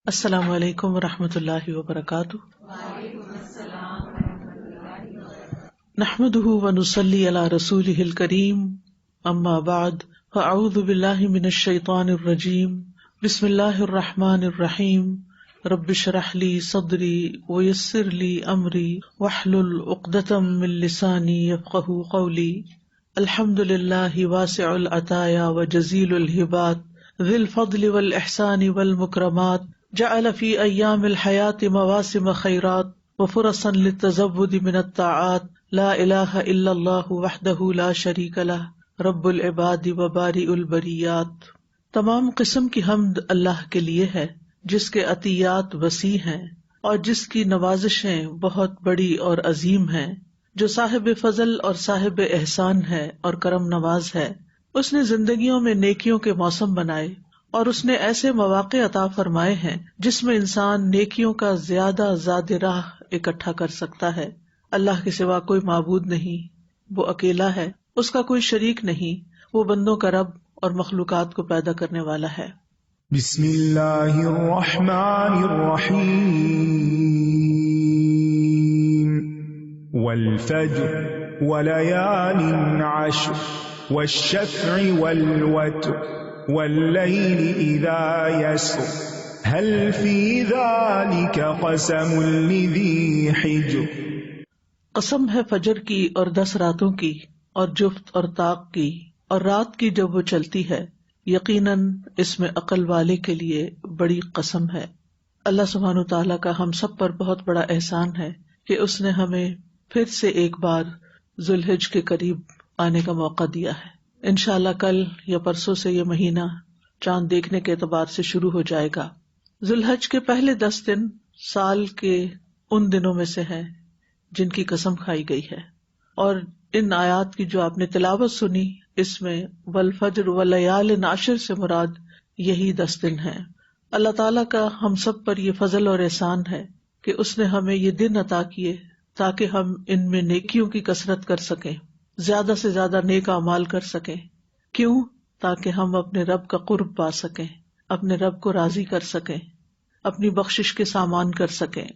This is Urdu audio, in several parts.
السلام علیکم ورحمۃ اللہ وبرکاتہ۔ نحمده ونصلی علی رسولہ الکریم، اما بعد فاعوذ باللہ من الشیطان الرجیم، بسم اللہ الرحمن الرحیم، رب اشرح لی صدری ویسر لی امری واحلل عقدۃ من لسانی یفقہوا قولی۔ الحمد للہ واسع العطایا وجزیل الہبات ذی الفضل والاحسان والمکرمات، جعل فی ایام الحیات مواسم خیرات وفرصا للتزود من الطاعات، لا الہ الا اللہ وحدہ لا شریک لہ رب العباد وبارئ البریات۔ تمام قسم کی حمد اللہ کے لیے ہے جس کے عطیات وسیع ہیں اور جس کی نوازشیں بہت بڑی اور عظیم ہیں، جو صاحب فضل اور صاحب احسان ہے اور کرم نواز ہے۔ اس نے زندگیوں میں نیکیوں کے موسم بنائے اور اس نے ایسے مواقع عطا فرمائے ہیں جس میں انسان نیکیوں کا زیادہ زاد راہ اکٹھا کر سکتا ہے۔ اللہ کے سوا کوئی معبود نہیں، وہ اکیلا ہے، اس کا کوئی شریک نہیں، وہ بندوں کا رب اور مخلوقات کو پیدا کرنے والا ہے۔ بسم اللہ الرحمن الرحیم، والفجر وليال عشر والشفع والوتر واللیل اذا یسر هل فی ذلک قسم لذی حجر۔ قسم ہے فجر کی اور 10 راتوں کی اور جفت اور طاق کی اور رات کی جب وہ چلتی ہے، یقیناً اس میں عقل والے کے لیے بڑی قسم ہے۔ اللہ سبحانہ تعالیٰ کا ہم سب پر بہت بڑا احسان ہے کہ اس نے ہمیں پھر سے ایک بار ذوالحج کے قریب آنے کا موقع دیا ہے۔ انشاءاللہ کل یا پرسوں سے یہ مہینہ چاند دیکھنے کے اعتبار سے شروع ہو جائے گا۔ ذوالحج کے پہلے 10 دن سال کے ان دنوں میں سے ہیں جن کی قسم کھائی گئی ہے، اور ان آیات کی جو آپ نے تلاوت سنی اس میں والفجر ولیال عشر سے مراد یہی 10 دن ہیں۔ اللہ تعالیٰ کا ہم سب پر یہ فضل اور احسان ہے کہ اس نے ہمیں یہ دن عطا کیے تاکہ ہم ان میں نیکیوں کی کثرت کر سکیں، زیادہ سے زیادہ نیک اعمال کر سکیں۔ کیوں؟ تاکہ ہم اپنے رب کا قرب پا سکیں، اپنے رب کو راضی کر سکیں، اپنی بخشش کے سامان کر سکیں۔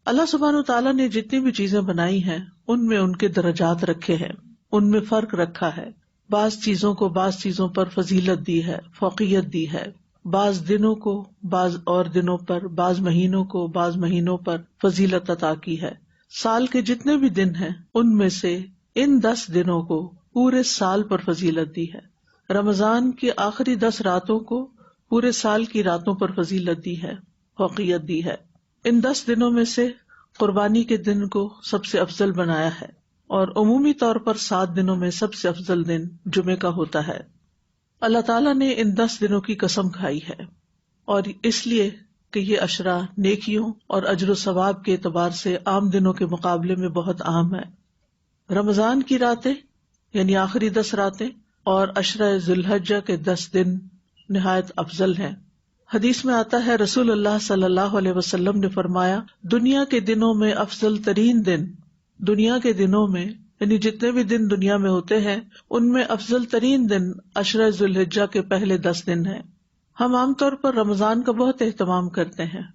اللہ سبحانہ تعالیٰ نے جتنی بھی چیزیں بنائی ہیں ان میں ان کے درجات رکھے ہیں، ان میں فرق رکھا ہے۔ بعض چیزوں کو بعض چیزوں پر فضیلت دی ہے، فوقیت دی ہے، بعض دنوں کو بعض اور دنوں پر، بعض مہینوں کو بعض مہینوں پر فضیلت عطا کی ہے۔ سال کے جتنے بھی دن ہیں ان میں سے ان 10 دنوں کو پورے سال پر فضیلت دی ہے۔ رمضان کی آخری 10 راتوں کو پورے سال کی راتوں پر فضیلت دی ہے، فوقیت دی ہے۔ ان 10 دنوں میں سے قربانی کے دن کو سب سے افضل بنایا ہے، اور عمومی طور پر 7 دنوں میں سب سے افضل دن جمعے کا ہوتا ہے۔ اللہ تعالیٰ نے ان 10 دنوں کی قسم کھائی ہے، اور اس لیے کہ یہ عشرہ نیکیوں اور اجر و ثواب کے اعتبار سے عام دنوں کے مقابلے میں بہت عام ہے۔ رمضان کی راتیں یعنی آخری 10 راتیں اور عشرہ ذوالحجہ کے 10 دن نہایت افضل ہیں۔ حدیث میں آتا ہے رسول اللہ صلی اللہ علیہ وسلم نے فرمایا، دنیا کے دنوں میں افضل ترین دن، دنیا کے دنوں میں یعنی جتنے بھی دن دنیا میں ہوتے ہیں ان میں افضل ترین دن عشرہ ذوالحجہ کے پہلے 10 دن ہیں۔ ہم عام طور پر رمضان کا بہت اہتمام کرتے ہیں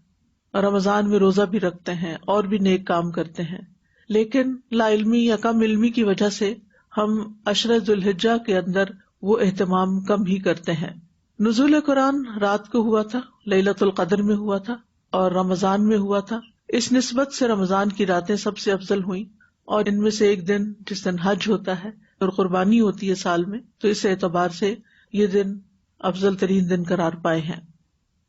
اور رمضان میں روزہ بھی رکھتے ہیں اور بھی نیک کام کرتے ہیں، لیکن لا علمی یا کم علمی کی وجہ سے ہم عشرہ ذوالحجہ کے اندر وہ اہتمام کم ہی کرتے ہیں۔ نزول قرآن رات کو ہوا تھا، لیلۃ القدر میں ہوا تھا اور رمضان میں ہوا تھا، اس نسبت سے رمضان کی راتیں سب سے افضل ہوئیں، اور ان میں سے ایک دن جس دن حج ہوتا ہے اور قربانی ہوتی ہے سال میں، تو اس اعتبار سے یہ دن افضل ترین دن قرار پائے ہیں۔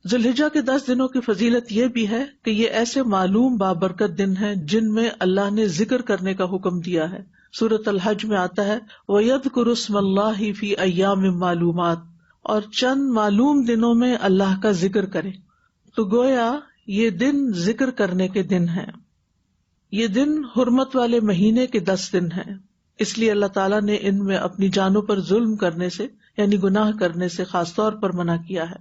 ذوالحجہ کے 10 دنوں کی فضیلت یہ بھی ہے کہ یہ ایسے معلوم بابرکت دن ہیں جن میں اللہ نے ذکر کرنے کا حکم دیا ہے۔ سورۃ الحج میں آتا ہے وَيَذْكُرُ اسْمَ اللَّهِ فِي أَيَّامٍ مَّعْلُومَاتٍ، اور چند معلوم دنوں میں اللہ کا ذکر کرے، تو گویا یہ دن ذکر کرنے کے دن ہیں۔ یہ دن حرمت والے مہینے کے 10 دن ہیں، اس لیے اللہ تعالیٰ نے ان میں اپنی جانوں پر ظلم کرنے سے یعنی گناہ کرنے سے خاص طور پر منع کیا ہے۔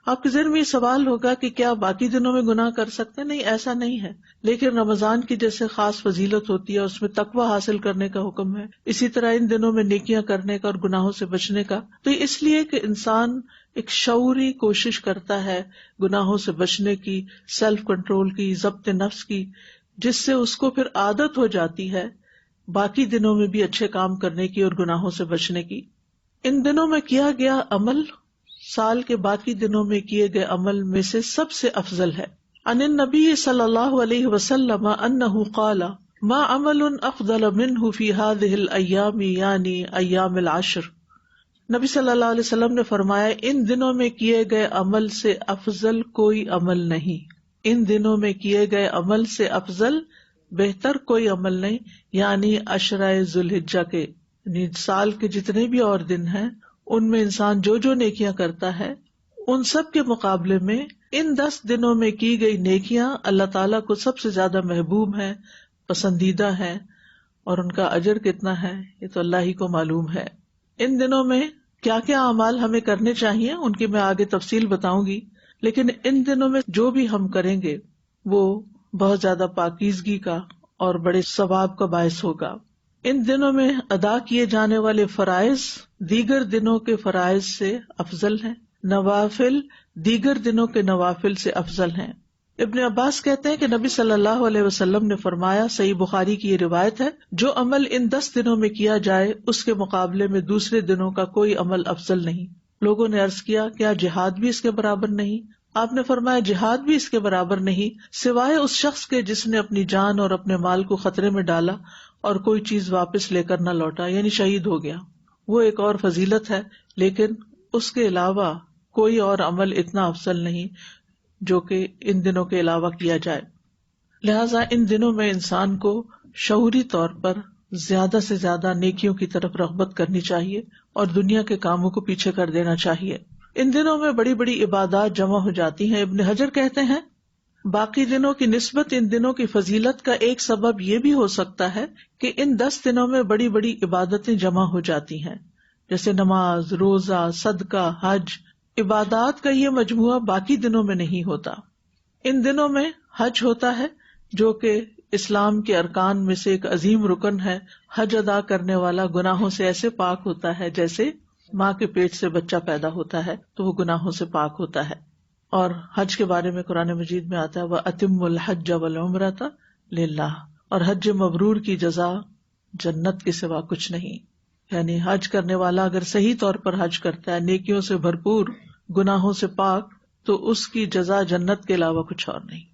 آپ کے ذہن میں یہ سوال ہوگا کہ کیا باقی دنوں میں گناہ کر سکتے ہیں؟ نہیں، ایسا نہیں ہے، لیکن رمضان کی جیسے خاص فضیلت ہوتی ہے، اس میں تقویٰ حاصل کرنے کا حکم ہے، اسی طرح ان دنوں میں نیکیاں کرنے کا اور گناہوں سے بچنے کا. تو اس لیے کہ انسان ایک شعوری کوشش کرتا ہے گناہوں سے بچنے کی، سیلف کنٹرول کی، ضبط نفس کی، جس سے اس کو پھر عادت ہو جاتی ہے باقی دنوں میں بھی اچھے کام کرنے کی اور گناہوں سے بچنے کی. ان دنوں میں کیا گیا عمل سال کے باقی دنوں میں کیے گئے عمل میں سے سب سے افضل ہے. عن النبی صلی اللہ علیہ وسلم انہ قال ما عمل افضل منہ فی هذه الایام یعنی ایام العشر. نبی صلی اللہ علیہ وسلم نے فرمایا ان دنوں میں کیے گئے عمل سے افضل کوئی عمل نہیں. ان دنوں میں کیے گئے عمل سے افضل بہتر کوئی عمل نہیں، یعنی عشرہ ذوالحجہ کے، یعنی سال کے جتنے بھی اور دن ہیں ان میں انسان جو جو نیکیاں کرتا ہے ان سب کے مقابلے میں ان 10 دنوں میں کی گئی نیکیاں اللہ تعالیٰ کو سب سے زیادہ محبوب ہیں، پسندیدہ ہیں، اور ان کا اجر کتنا ہے یہ تو اللہ ہی کو معلوم ہے. ان دنوں میں کیا کیا اعمال ہمیں کرنے چاہیے ان کی میں آگے تفصیل بتاؤں گی، لیکن ان دنوں میں جو بھی ہم کریں گے وہ بہت زیادہ پاکیزگی کا اور بڑے ثواب کا باعث ہوگا. ان دنوں میں ادا کیے جانے والے فرائض دیگر دنوں کے فرائض سے افضل ہیں، نوافل دیگر دنوں کے نوافل سے افضل ہیں. ابن عباس کہتے ہیں کہ نبی صلی اللہ علیہ وسلم نے فرمایا، صحیح بخاری کی یہ روایت ہے، جو عمل ان 10 دنوں میں کیا جائے اس کے مقابلے میں دوسرے دنوں کا کوئی عمل افضل نہیں. لوگوں نے عرض کیا کیا جہاد بھی اس کے برابر نہیں؟ آپ نے فرمایا جہاد بھی اس کے برابر نہیں، سوائے اس شخص کے جس نے اپنی جان اور اپنے مال کو خطرے میں ڈالا اور کوئی چیز واپس لے کر نہ لوٹا، یعنی شہید ہو گیا. وہ ایک اور فضیلت ہے، لیکن اس کے علاوہ کوئی اور عمل اتنا افضل نہیں جو کہ ان دنوں کے علاوہ کیا جائے. لہذا ان دنوں میں انسان کو شعوری طور پر زیادہ سے زیادہ نیکیوں کی طرف رغبت کرنی چاہیے اور دنیا کے کاموں کو پیچھے کر دینا چاہیے. ان دنوں میں بڑی بڑی عبادات جمع ہو جاتی ہیں. ابن حجر کہتے ہیں باقی دنوں کی نسبت ان دنوں کی فضیلت کا ایک سبب یہ بھی ہو سکتا ہے کہ ان 10 دنوں میں بڑی بڑی عبادتیں جمع ہو جاتی ہیں، جیسے نماز، روزہ، صدقہ، حج. عبادات کا یہ مجموعہ باقی دنوں میں نہیں ہوتا. ان دنوں میں حج ہوتا ہے جو کہ اسلام کے ارکان میں سے ایک عظیم رکن ہے. حج ادا کرنے والا گناہوں سے ایسے پاک ہوتا ہے جیسے ماں کے پیٹ سے بچہ پیدا ہوتا ہے تو وہ گناہوں سے پاک ہوتا ہے. اور حج کے بارے میں قرآن مجید میں آتا ہے وَأَتِمُّ الْحَجَّ وَالْعُمْرَةَ لِلَّهِ، اور حج مبرور کی جزا جنت کے سوا کچھ نہیں. یعنی حج کرنے والا اگر صحیح طور پر حج کرتا ہے، نیکیوں سے بھرپور، گناہوں سے پاک، تو اس کی جزا جنت کے علاوہ کچھ اور نہیں.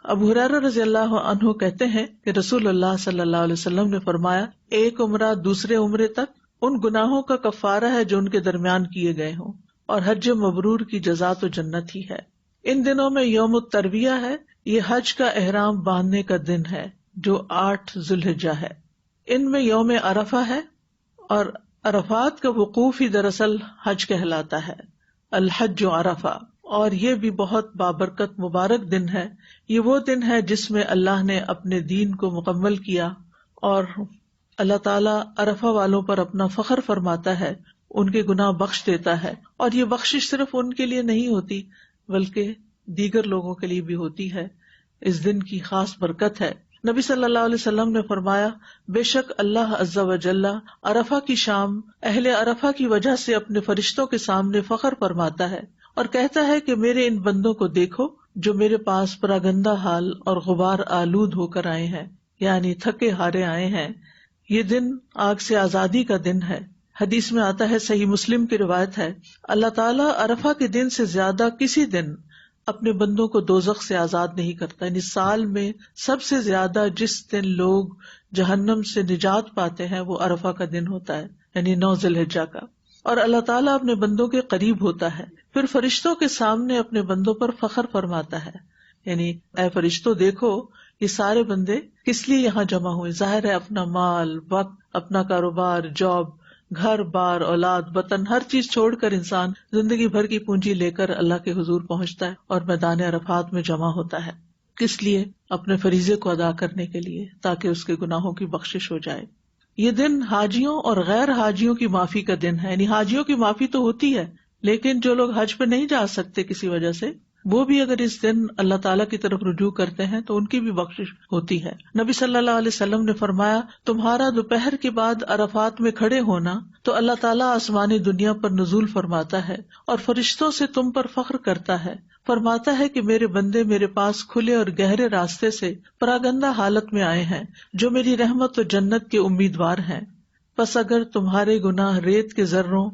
ابو ہریرہ رضی اللہ عنہ کہتے ہیں کہ رسول اللہ صلی اللہ علیہ وسلم نے فرمایا ایک عمرہ دوسرے عمرے تک ان گناہوں کا کفارہ ہے جو ان کے درمیان کیے گئے ہوں، اور حج مبرور کی جزا تو جنت ہی ہے. ان دنوں میں یوم الترویہ ہے، یہ حج کا احرام باندھنے کا دن ہے جو 8 ذوالحجہ ہے. ان میں یوم عرفہ ہے، اور عرفات کا وقوف ہی دراصل حج کہلاتا ہے، الحج عرفہ. اور یہ بھی بہت بابرکت مبارک دن ہے. یہ وہ دن ہے جس میں اللہ نے اپنے دین کو مکمل کیا، اور اللہ تعالیٰ عرفہ والوں پر اپنا فخر فرماتا ہے، ان کے گناہ بخش دیتا ہے. اور یہ بخشش صرف ان کے لیے نہیں ہوتی بلکہ دیگر لوگوں کے لیے بھی ہوتی ہے. اس دن کی خاص برکت ہے. نبی صلی اللہ علیہ وسلم نے فرمایا بے شک اللہ عز و جل عرفہ کی شام اہل عرفہ کی وجہ سے اپنے فرشتوں کے سامنے فخر فرماتا ہے اور کہتا ہے کہ میرے ان بندوں کو دیکھو جو میرے پاس پراگندہ حال اور غبار آلود ہو کر آئے ہیں، یعنی تھکے ہارے آئے ہیں. یہ دن آگ سے آزادی کا دن ہے. حدیث میں آتا ہے، صحیح مسلم کی روایت ہے، اللہ تعالیٰ عرفہ کے دن سے زیادہ کسی دن اپنے بندوں کو دوزخ سے آزاد نہیں کرتا. یعنی سال میں سب سے زیادہ جس دن لوگ جہنم سے نجات پاتے ہیں وہ عرفہ کا دن ہوتا ہے، یعنی 9 ذوالحجہ کا. اور اللہ تعالیٰ اپنے بندوں کے قریب ہوتا ہے، پھر فرشتوں کے سامنے اپنے بندوں پر فخر فرماتا ہے. یعنی اے فرشتوں دیکھو یہ سارے بندے کس لیے یہاں جمع ہوئے. ظاہر ہے اپنا مال، وقت، اپنا کاروبار، جاب، گھر بار، اولاد، وطن، ہر چیز چھوڑ کر انسان زندگی بھر کی پونجی لے کر اللہ کے حضور پہنچتا ہے اور میدان عرفات میں جمع ہوتا ہے. کس لیے؟ اپنے فریضے کو ادا کرنے کے لیے، تاکہ اس کے گناہوں کی بخشش ہو جائے. یہ دن حاجیوں اور غیر حاجیوں کی معافی کا دن ہے. یعنی حاجیوں کی معافی تو ہوتی ہے لیکن جو لوگ حج پہ نہیں جا سکتے کسی وجہ سے، وہ بھی اگر اس دن اللہ تعالیٰ کی طرف رجوع کرتے ہیں تو ان کی بھی بخشش ہوتی ہے۔ نبی صلی اللہ علیہ وسلم نے فرمایا، تمہارا دوپہر کے بعد عرفات میں کھڑے ہونا تو اللہ تعالیٰ آسمانی دنیا پر نزول فرماتا ہے اور فرشتوں سے تم پر فخر کرتا ہے، فرماتا ہے کہ میرے بندے میرے پاس کھلے اور گہرے راستے سے پراگندہ حالت میں آئے ہیں، جو میری رحمت و جنت کے امیدوار ہیں۔ پس اگر تمہارے گناہ ریت کے ذروں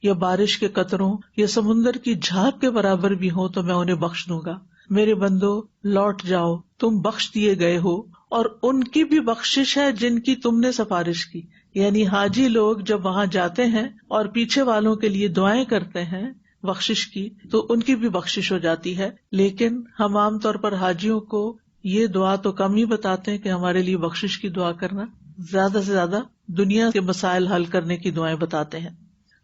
یا بارش کے قطروں یا سمندر کی جھاگ کے برابر بھی ہوں تو میں انہیں بخش دوں گا۔ میرے بندو لوٹ جاؤ، تم بخش دیے گئے ہو، اور ان کی بھی بخشش ہے جن کی تم نے سفارش کی۔ یعنی حاجی لوگ جب وہاں جاتے ہیں اور پیچھے والوں کے لیے دعائیں کرتے ہیں بخشش کی، تو ان کی بھی بخشش ہو جاتی ہے۔ لیکن ہم عام طور پر حاجیوں کو یہ دعا تو کم ہی بتاتے ہیں کہ ہمارے لیے بخشش کی دعا کرنا، زیادہ سے زیادہ دنیا کے مسائل حل کرنے کی دعائیں بتاتے ہیں۔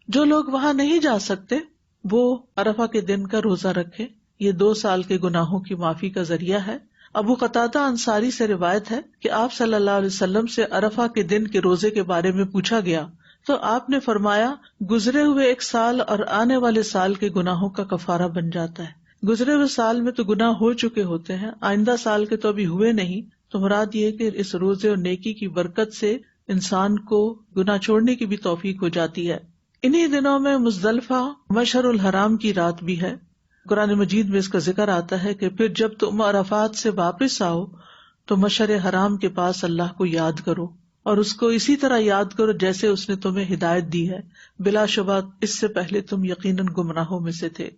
جو لوگ وہاں نہیں جا سکتے وہ عرفہ کے دن کا روزہ رکھے، یہ 2 سال کے گناہوں کی معافی کا ذریعہ ہے۔ ابو قتادہ انصاری سے روایت ہے کہ آپ صلی اللہ علیہ وسلم سے عرفہ کے دن کے روزے کے بارے میں پوچھا گیا تو آپ نے فرمایا، گزرے ہوئے 1 سال اور آنے والے سال کے گناہوں کا کفارہ بن جاتا ہے۔ گزرے ہوئے سال میں تو گناہ ہو چکے ہوتے ہیں، آئندہ سال کے تو ابھی ہوئے نہیں، تو مراد یہ کہ اس روزے اور نیکی کی برکت سے انسان کو گناہ چھوڑنے کی بھی توفیق ہو جاتی ہے۔ انہی دنوں میں مزدلفہ مشعر الحرام کی رات بھی ہے۔ قرآن مجید میں اس کا ذکر آتا ہے کہ پھر جب تم عرفات سے واپس آؤ تو مشعر حرام کے پاس اللہ کو یاد کرو اور اس کو اسی طرح یاد کرو جیسے اس نے تمہیں ہدایت دی ہے، بلا شبہ اس سے پہلے تم یقیناً گمراہوں میں سے تھے۔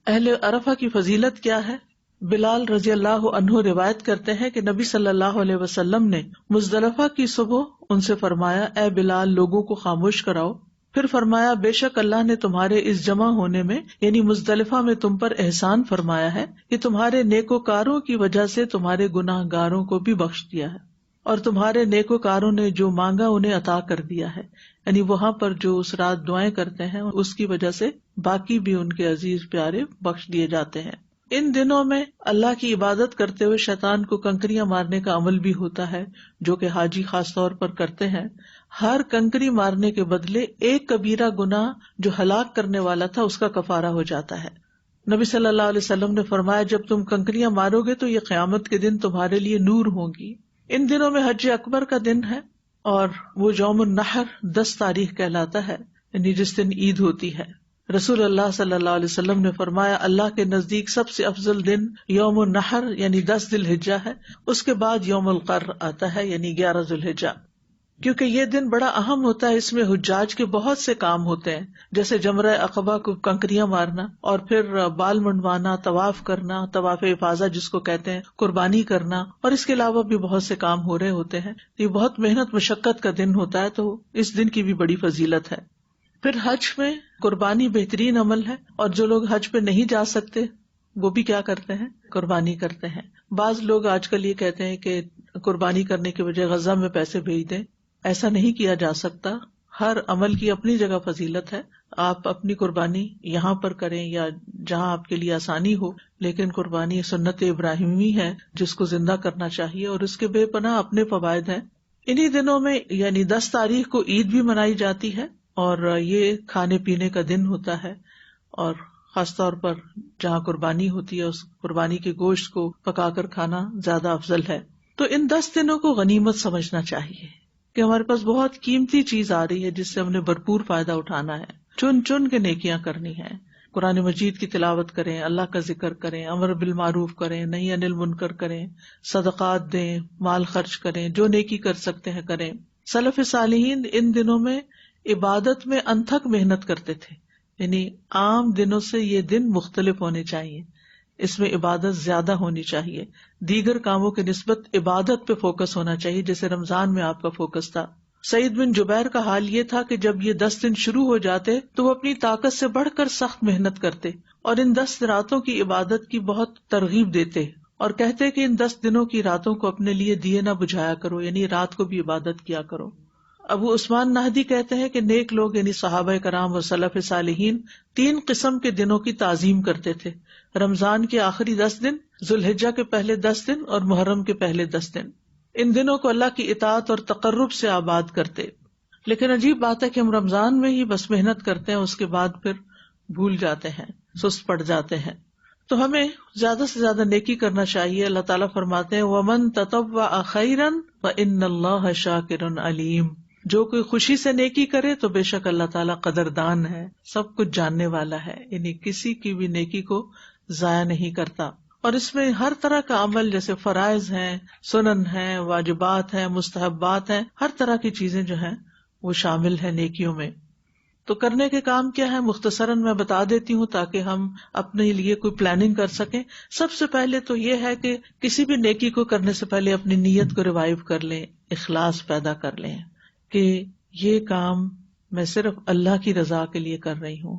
اہل عرفہ کی فضیلت کیا ہے؟ بلال رضی اللہ عنہ روایت کرتے ہیں کہ نبی صلی اللہ علیہ وسلم نے مزدلفہ کی صبح ان سے فرمایا، اے بلال لوگوں کو خاموش کراؤ۔ پھر فرمایا، بے شک اللہ نے تمہارے اس جمع ہونے میں یعنی مزدلفہ میں تم پر احسان فرمایا ہے کہ تمہارے نیکوکاروں کی وجہ سے تمہارے گناہ گاروں کو بھی بخش دیا ہے، اور تمہارے نیکوکاروں نے جو مانگا انہیں عطا کر دیا ہے۔ یعنی وہاں پر جو اس رات دعائیں کرتے ہیں اس کی وجہ سے باقی بھی ان کے عزیز پیارے بخش دیے جاتے ہیں۔ ان دنوں میں اللہ کی عبادت کرتے ہوئے شیطان کو کنکریاں مارنے کا عمل بھی ہوتا ہے، جو کہ حاجی خاص طور پر کرتے ہیں۔ ہر کنکری مارنے کے بدلے ایک کبیرہ گناہ جو ہلاک کرنے والا تھا اس کا کفارہ ہو جاتا ہے۔ نبی صلی اللہ علیہ وسلم نے فرمایا، جب تم کنکریاں مارو گے تو یہ قیامت کے دن تمہارے لیے نور ہوں گی۔ ان دنوں میں حج اکبر کا دن ہے اور وہ یوم النحر 10 تاریخ کہلاتا ہے، یعنی جس دن عید ہوتی ہے۔ رسول اللہ صلی اللہ علیہ وسلم نے فرمایا، اللہ کے نزدیک سب سے افضل دن یوم النحر یعنی 10 ذی الحجہ ہے، اس کے بعد یوم القر آتا ہے یعنی 11 ذی الحجہ، کیونکہ یہ دن بڑا اہم ہوتا ہے۔ اس میں حجاج کے بہت سے کام ہوتے ہیں، جیسے جمرہ عقبہ کو کنکریاں مارنا، اور پھر بال منڈوانا، طواف کرنا، طواف افاضہ جس کو کہتے ہیں، قربانی کرنا، اور اس کے علاوہ بھی بہت سے کام ہو رہے ہوتے ہیں۔ یہ بہت محنت مشقت کا دن ہوتا ہے، تو اس دن کی بھی بڑی فضیلت ہے۔ پھر حج میں قربانی بہترین عمل ہے، اور جو لوگ حج پہ نہیں جا سکتے وہ بھی کیا کرتے ہیں؟ قربانی کرتے ہیں۔ بعض لوگ آج کل یہ کہتے ہیں کہ قربانی کرنے کے بجائے غزہ میں پیسے بھیج دیں، ایسا نہیں کیا جا سکتا۔ ہر عمل کی اپنی جگہ فضیلت ہے، آپ اپنی قربانی یہاں پر کریں یا جہاں آپ کے لیے آسانی ہو، لیکن قربانی سنت ابراہیمی ہے جس کو زندہ کرنا چاہیے، اور اس کے بے پناہ اپنے فوائد ہیں۔ انہی دنوں میں یعنی 10 تاریخ کو عید بھی منائی جاتی ہے، اور یہ کھانے پینے کا دن ہوتا ہے، اور خاص طور پر جہاں قربانی ہوتی ہے اس قربانی کے گوشت کو پکا کر کھانا زیادہ افضل ہے۔ تو ان 10 دنوں کو غنیمت سمجھنا چاہیے کہ ہمارے پاس بہت قیمتی چیز آ رہی ہے جس سے ہم نے بھرپور فائدہ اٹھانا ہے، چن چن کے نیکیاں کرنی ہیں۔ قرآن مجید کی تلاوت کریں، اللہ کا ذکر کریں، امر بالمعروف کریں، نہی عن المنکر کریں، صدقات دیں، مال خرچ کریں، جو نیکی کر سکتے ہیں کریں۔ سلف صالحین ان دنوں میں عبادت میں انتھک محنت کرتے تھے، یعنی عام دنوں سے یہ دن مختلف ہونے چاہیے، اس میں عبادت زیادہ ہونی چاہیے، دیگر کاموں کے نسبت عبادت پہ فوکس ہونا چاہیے، جیسے رمضان میں آپ کا فوکس تھا۔ سعید بن جبیر کا حال یہ تھا کہ جب یہ 10 دن شروع ہو جاتے تو وہ اپنی طاقت سے بڑھ کر سخت محنت کرتے اور ان 10 راتوں کی عبادت کی بہت ترغیب دیتے اور کہتے کہ ان 10 دنوں کی راتوں کو اپنے لیے دیے نہ بجھایا کرو، یعنی رات کو بھی عبادت کیا کرو۔ ابو عثمان نہدی کہتے ہیں کہ نیک لوگ یعنی صحابہ کرام و سلف صالحین 3 قسم کے دنوں کی تعظیم کرتے تھے: رمضان کے آخری 10 دن، ذوالحجہ کے پہلے 10 دن اور محرم کے پہلے 10 دن۔ ان دنوں کو اللہ کی اطاعت اور تقرب سے آباد کرتے۔ لیکن عجیب بات ہے کہ ہم رمضان میں ہی بس محنت کرتے ہیں، اس کے بعد پھر بھول جاتے ہیں، سست پڑ جاتے ہیں. تو ہمیں زیادہ سے زیادہ نیکی کرنا چاہیے. اللہ تعالیٰ فرماتے ہیں وَمَن تَطَوَّعَ خَيْرًا فَإِنَّ اللَّهَ شَاكِرٌ عَلِيمٌ. جو کوئی خوشی سے نیکی کرے تو بے شک اللہ تعالیٰ قدردان ہے، سب کچھ جاننے والا ہے، یعنی کسی کی بھی نیکی کو ضائع نہیں کرتا. اور اس میں ہر طرح کا عمل، جیسے فرائض ہیں، سنن ہیں، واجبات ہیں، مستحبات ہیں، ہر طرح کی چیزیں جو ہیں وہ شامل ہیں نیکیوں میں. تو کرنے کے کام کیا ہے مختصراً میں بتا دیتی ہوں تاکہ ہم اپنے لیے کوئی پلاننگ کر سکیں. سب سے پہلے تو یہ ہے کہ کسی بھی نیکی کو کرنے سے پہلے اپنی نیت کو ریوائیو کر لیں، اخلاص پیدا کر لیں کہ یہ کام میں صرف اللہ کی رضا کے لیے کر رہی ہوں،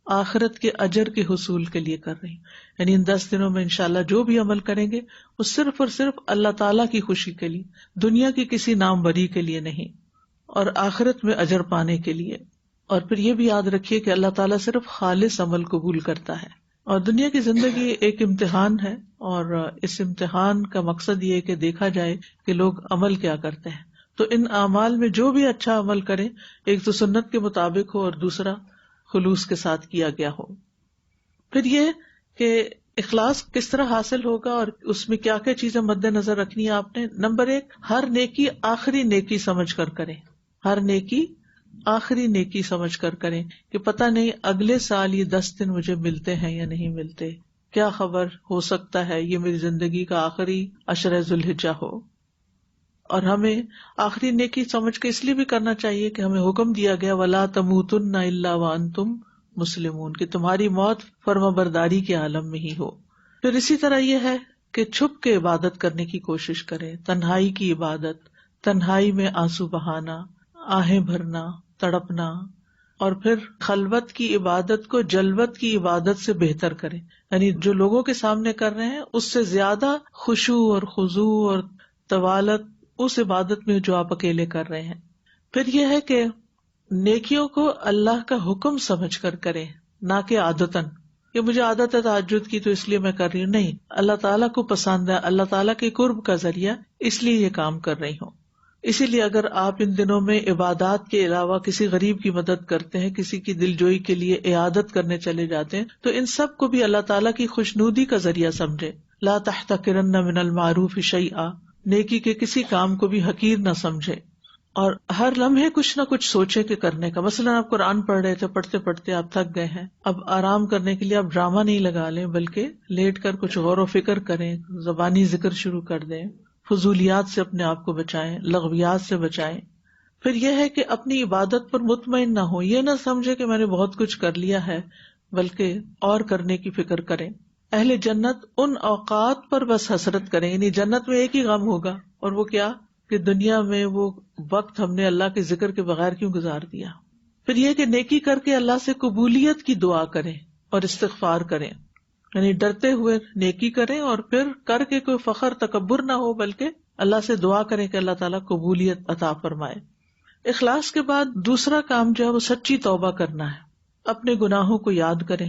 آخرت کے اجر کے حصول کے لیے کر رہی ہوں. یعنی ان 10 دنوں میں انشاءاللہ جو بھی عمل کریں گے وہ صرف اور صرف اللہ تعالیٰ کی خوشی کے لیے، دنیا کی کسی نام بری کے لیے نہیں، اور آخرت میں اجر پانے کے لیے. اور پھر یہ بھی یاد رکھیے کہ اللہ تعالیٰ صرف خالص عمل قبول کرتا ہے. اور دنیا کی زندگی ایک امتحان ہے، اور اس امتحان کا مقصد یہ ہے کہ دیکھا جائے کہ لوگ عمل کیا کرتے ہیں. تو ان اعمال میں جو بھی اچھا عمل کریں، ایک تو سنت کے مطابق ہو اور دوسرا خلوص کے ساتھ کیا گیا ہو. پھر یہ کہ اخلاص کس طرح حاصل ہوگا اور اس میں کیا کیا چیزیں مد نظر رکھنی ہے آپ نے. نمبر 1، ہر نیکی آخری نیکی سمجھ کر کریں. ہر نیکی آخری نیکی سمجھ کر کریں کہ پتہ نہیں اگلے سال یہ 10 دن مجھے ملتے ہیں یا نہیں ملتے، کیا خبر، ہو سکتا ہے یہ میری زندگی کا آخری عشرہ ذوالحجہ ہو. اور ہمیں آخری نیکی سمجھ کے اس لیے بھی کرنا چاہیے کہ ہمیں حکم دیا گیا وَلَا تَمُوتُنَّ إِلَّا وَأَنْتُمْ مُسْلِمُونَ، کہ تمہاری موت فرمانبرداری کے عالم میں ہی ہو. پھر اسی طرح یہ ہے کہ چھپ کے عبادت کرنے کی کوشش کریں، تنہائی کی عبادت، تنہائی میں آنسو بہانا، آہیں بھرنا، تڑپنا. اور پھر خلوت کی عبادت کو جلوت کی عبادت سے بہتر کریں، یعنی جو لوگوں کے سامنے کر رہے ہیں اس سے زیادہ خشوع اور خضوع اور طوالت اس عبادت میں جو آپ اکیلے کر رہے ہیں. پھر یہ ہے کہ نیکیوں کو اللہ کا حکم سمجھ کر کریں، نہ کہ عادتاً کہ مجھے عادت ہے تہجد کی تو اس لیے میں کر رہی ہوں. نہیں، اللہ تعالیٰ کو پسند ہے، اللہ تعالیٰ کے قرب کا ذریعہ، اس لیے یہ کام کر رہی ہوں. اسی لیے اگر آپ ان دنوں میں عبادات کے علاوہ کسی غریب کی مدد کرتے ہیں، کسی کی دلجوئی کے لیے عیادت کرنے چلے جاتے ہیں، تو ان سب کو بھی اللہ تعالیٰ کی خوشنودی کا ذریعہ سمجھے. لا تحتقرن من المعروف شیئا، نیکی کے کسی کام کو بھی حقیر نہ سمجھے. اور ہر لمحے کچھ نہ کچھ سوچے کہ کرنے کا. مثلا آپ قرآن پڑھ رہے تھے، پڑھتے پڑھتے آپ تھک گئے ہیں، اب آرام کرنے کے لیے آپ ڈرامہ نہیں لگا لیں، بلکہ لیٹ کر کچھ غور و فکر کریں، زبانی ذکر شروع کر دیں، فضولیات سے اپنے آپ کو بچائیں، لغویات سے بچائیں. پھر یہ ہے کہ اپنی عبادت پر مطمئن نہ ہو، یہ نہ سمجھے کہ میں نے بہت کچھ کر لیا ہے، بلکہ اور کرنے کی فکر کریں. اہل جنت ان اوقات پر بس حسرت کریں، یعنی جنت میں ایک ہی غم ہوگا، اور وہ کیا کہ دنیا میں وہ وقت ہم نے اللہ کے ذکر کے بغیر کیوں گزار دیا. پھر یہ کہ نیکی کر کے اللہ سے قبولیت کی دعا کریں اور استغفار کریں، یعنی ڈرتے ہوئے نیکی کریں اور پھر کر کے کوئی فخر تکبر نہ ہو، بلکہ اللہ سے دعا کریں کہ اللہ تعالیٰ قبولیت عطا فرمائے. اخلاص کے بعد دوسرا کام جو ہے وہ سچی توبہ کرنا ہے. اپنے گناہوں کو یاد کریں،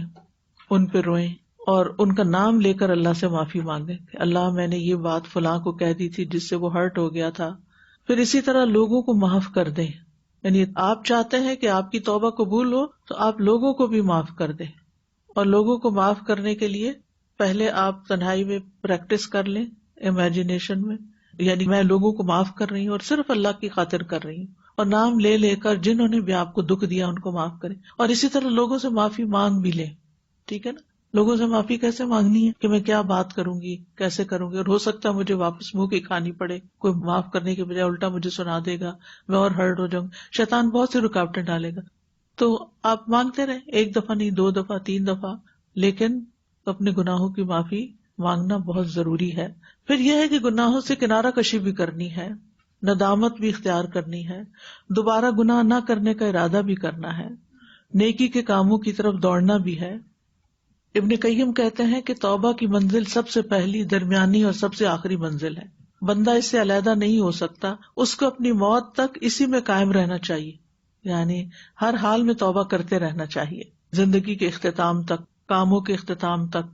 ان پہ روئیں اور ان کا نام لے کر اللہ سے معافی مانگیں کہ اللہ میں نے یہ بات فلاں کو کہہ دی تھی جس سے وہ ہرٹ ہو گیا تھا. پھر اسی طرح لوگوں کو معاف کر دیں، یعنی آپ چاہتے ہیں کہ آپ کی توبہ قبول ہو تو آپ لوگوں کو بھی معاف کر دیں. اور لوگوں کو معاف کرنے کے لیے پہلے آپ تنہائی میں پریکٹس کر لیں، امیجنیشن میں، یعنی میں لوگوں کو معاف کر رہی ہوں اور صرف اللہ کی خاطر کر رہی ہوں، اور نام لے لے کر جنہوں نے بھی آپ کو دکھ دیا ان کو معاف کریں. اور اسی طرح لوگوں سے معافی مانگ بھی لیں. ٹھیک ہے نا؟ لوگوں سے معافی کیسے مانگنی ہے کہ میں کیا بات کروں گی، کیسے کروں گی، اور ہو سکتا ہے مجھے واپس منہ کی کھانی پڑے، کوئی معاف کرنے کے بجائے الٹا مجھے سنا دے گا، میں اور ہرٹ ہو جاؤں گا، شیطان بہت سی رکاوٹیں ڈالے گا. تو آپ مانگتے رہیں، 1 دفعہ نہیں، 2 دفعہ، 3 دفعہ، لیکن اپنے گناہوں کی معافی مانگنا بہت ضروری ہے. پھر یہ ہے کہ گناہوں سے کنارہ کشی بھی کرنی ہے، ندامت بھی اختیار کرنی ہے، دوبارہ گناہ نہ کرنے کا ارادہ بھی کرنا ہے، نیکی کے کاموں کی طرف دوڑنا بھی ہے. ابن قیم کہتے ہیں کہ توبہ کی منزل سب سے پہلی، درمیانی اور سب سے آخری منزل ہے. بندہ اس سے علیحدہ نہیں ہو سکتا، اس کو اپنی موت تک اسی میں قائم رہنا چاہیے، یعنی ہر حال میں توبہ کرتے رہنا چاہیے، زندگی کے اختتام تک، کاموں کے اختتام تک.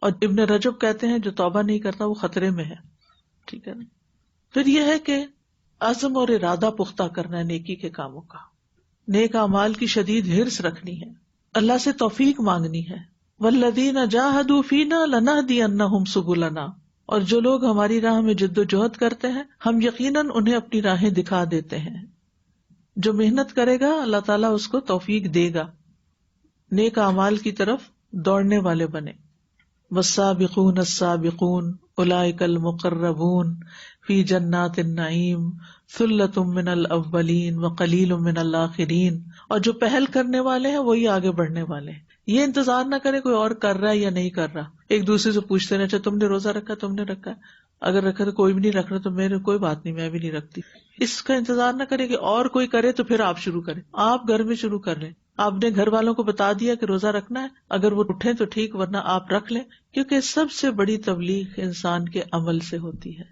اور ابن رجب کہتے ہیں جو توبہ نہیں کرتا وہ خطرے میں ہے. ٹھیک ہے نا؟ پھر یہ ہے کہ عزم اور ارادہ پختہ کرنا ہے نیکی کے کاموں کا، نیک اعمال کی شدید حرص رکھنی ہے. اللہ سے توفیق مانگنی ہے. والذین جاہدوا فینا لنہدینہم سبلنا، اور جو لوگ ہماری راہ میں جد و جہد کرتے ہیں ہم یقیناً انہیں اپنی راہیں دکھا دیتے ہیں. جو محنت کرے گا اللہ تعالیٰ اس کو توفیق دے گا، نیک اعمال کی طرف دوڑنے والے بنے. والسابقون السابقون اولئک المقربون فی جنات النعیم ثلۃ من الاولین وقلیل من الآخرین. اور جو پہل کرنے والے ہیں وہی آگے بڑھنے والے ہیں. یہ انتظار نہ کرے کوئی اور کر رہا ہے یا نہیں کر رہا، ایک دوسرے سے پوچھتے رہے تم نے روزہ رکھا، تم نے رکھا، اگر رکھا تو کوئی بھی نہیں رکھ رہا تو میرے کوئی بات نہیں، میں بھی نہیں رکھتی. اس کا انتظار نہ کرے کہ اور کوئی کرے تو پھر آپ شروع کریں. آپ گھر میں شروع کر لیں. آپ نے گھر والوں کو بتا دیا کہ روزہ رکھنا ہے، اگر وہ اٹھیں تو ٹھیک، ورنہ آپ رکھ لیں. کیونکہ سب سے بڑی تبلیغ انسان کے عمل سے ہوتی ہے،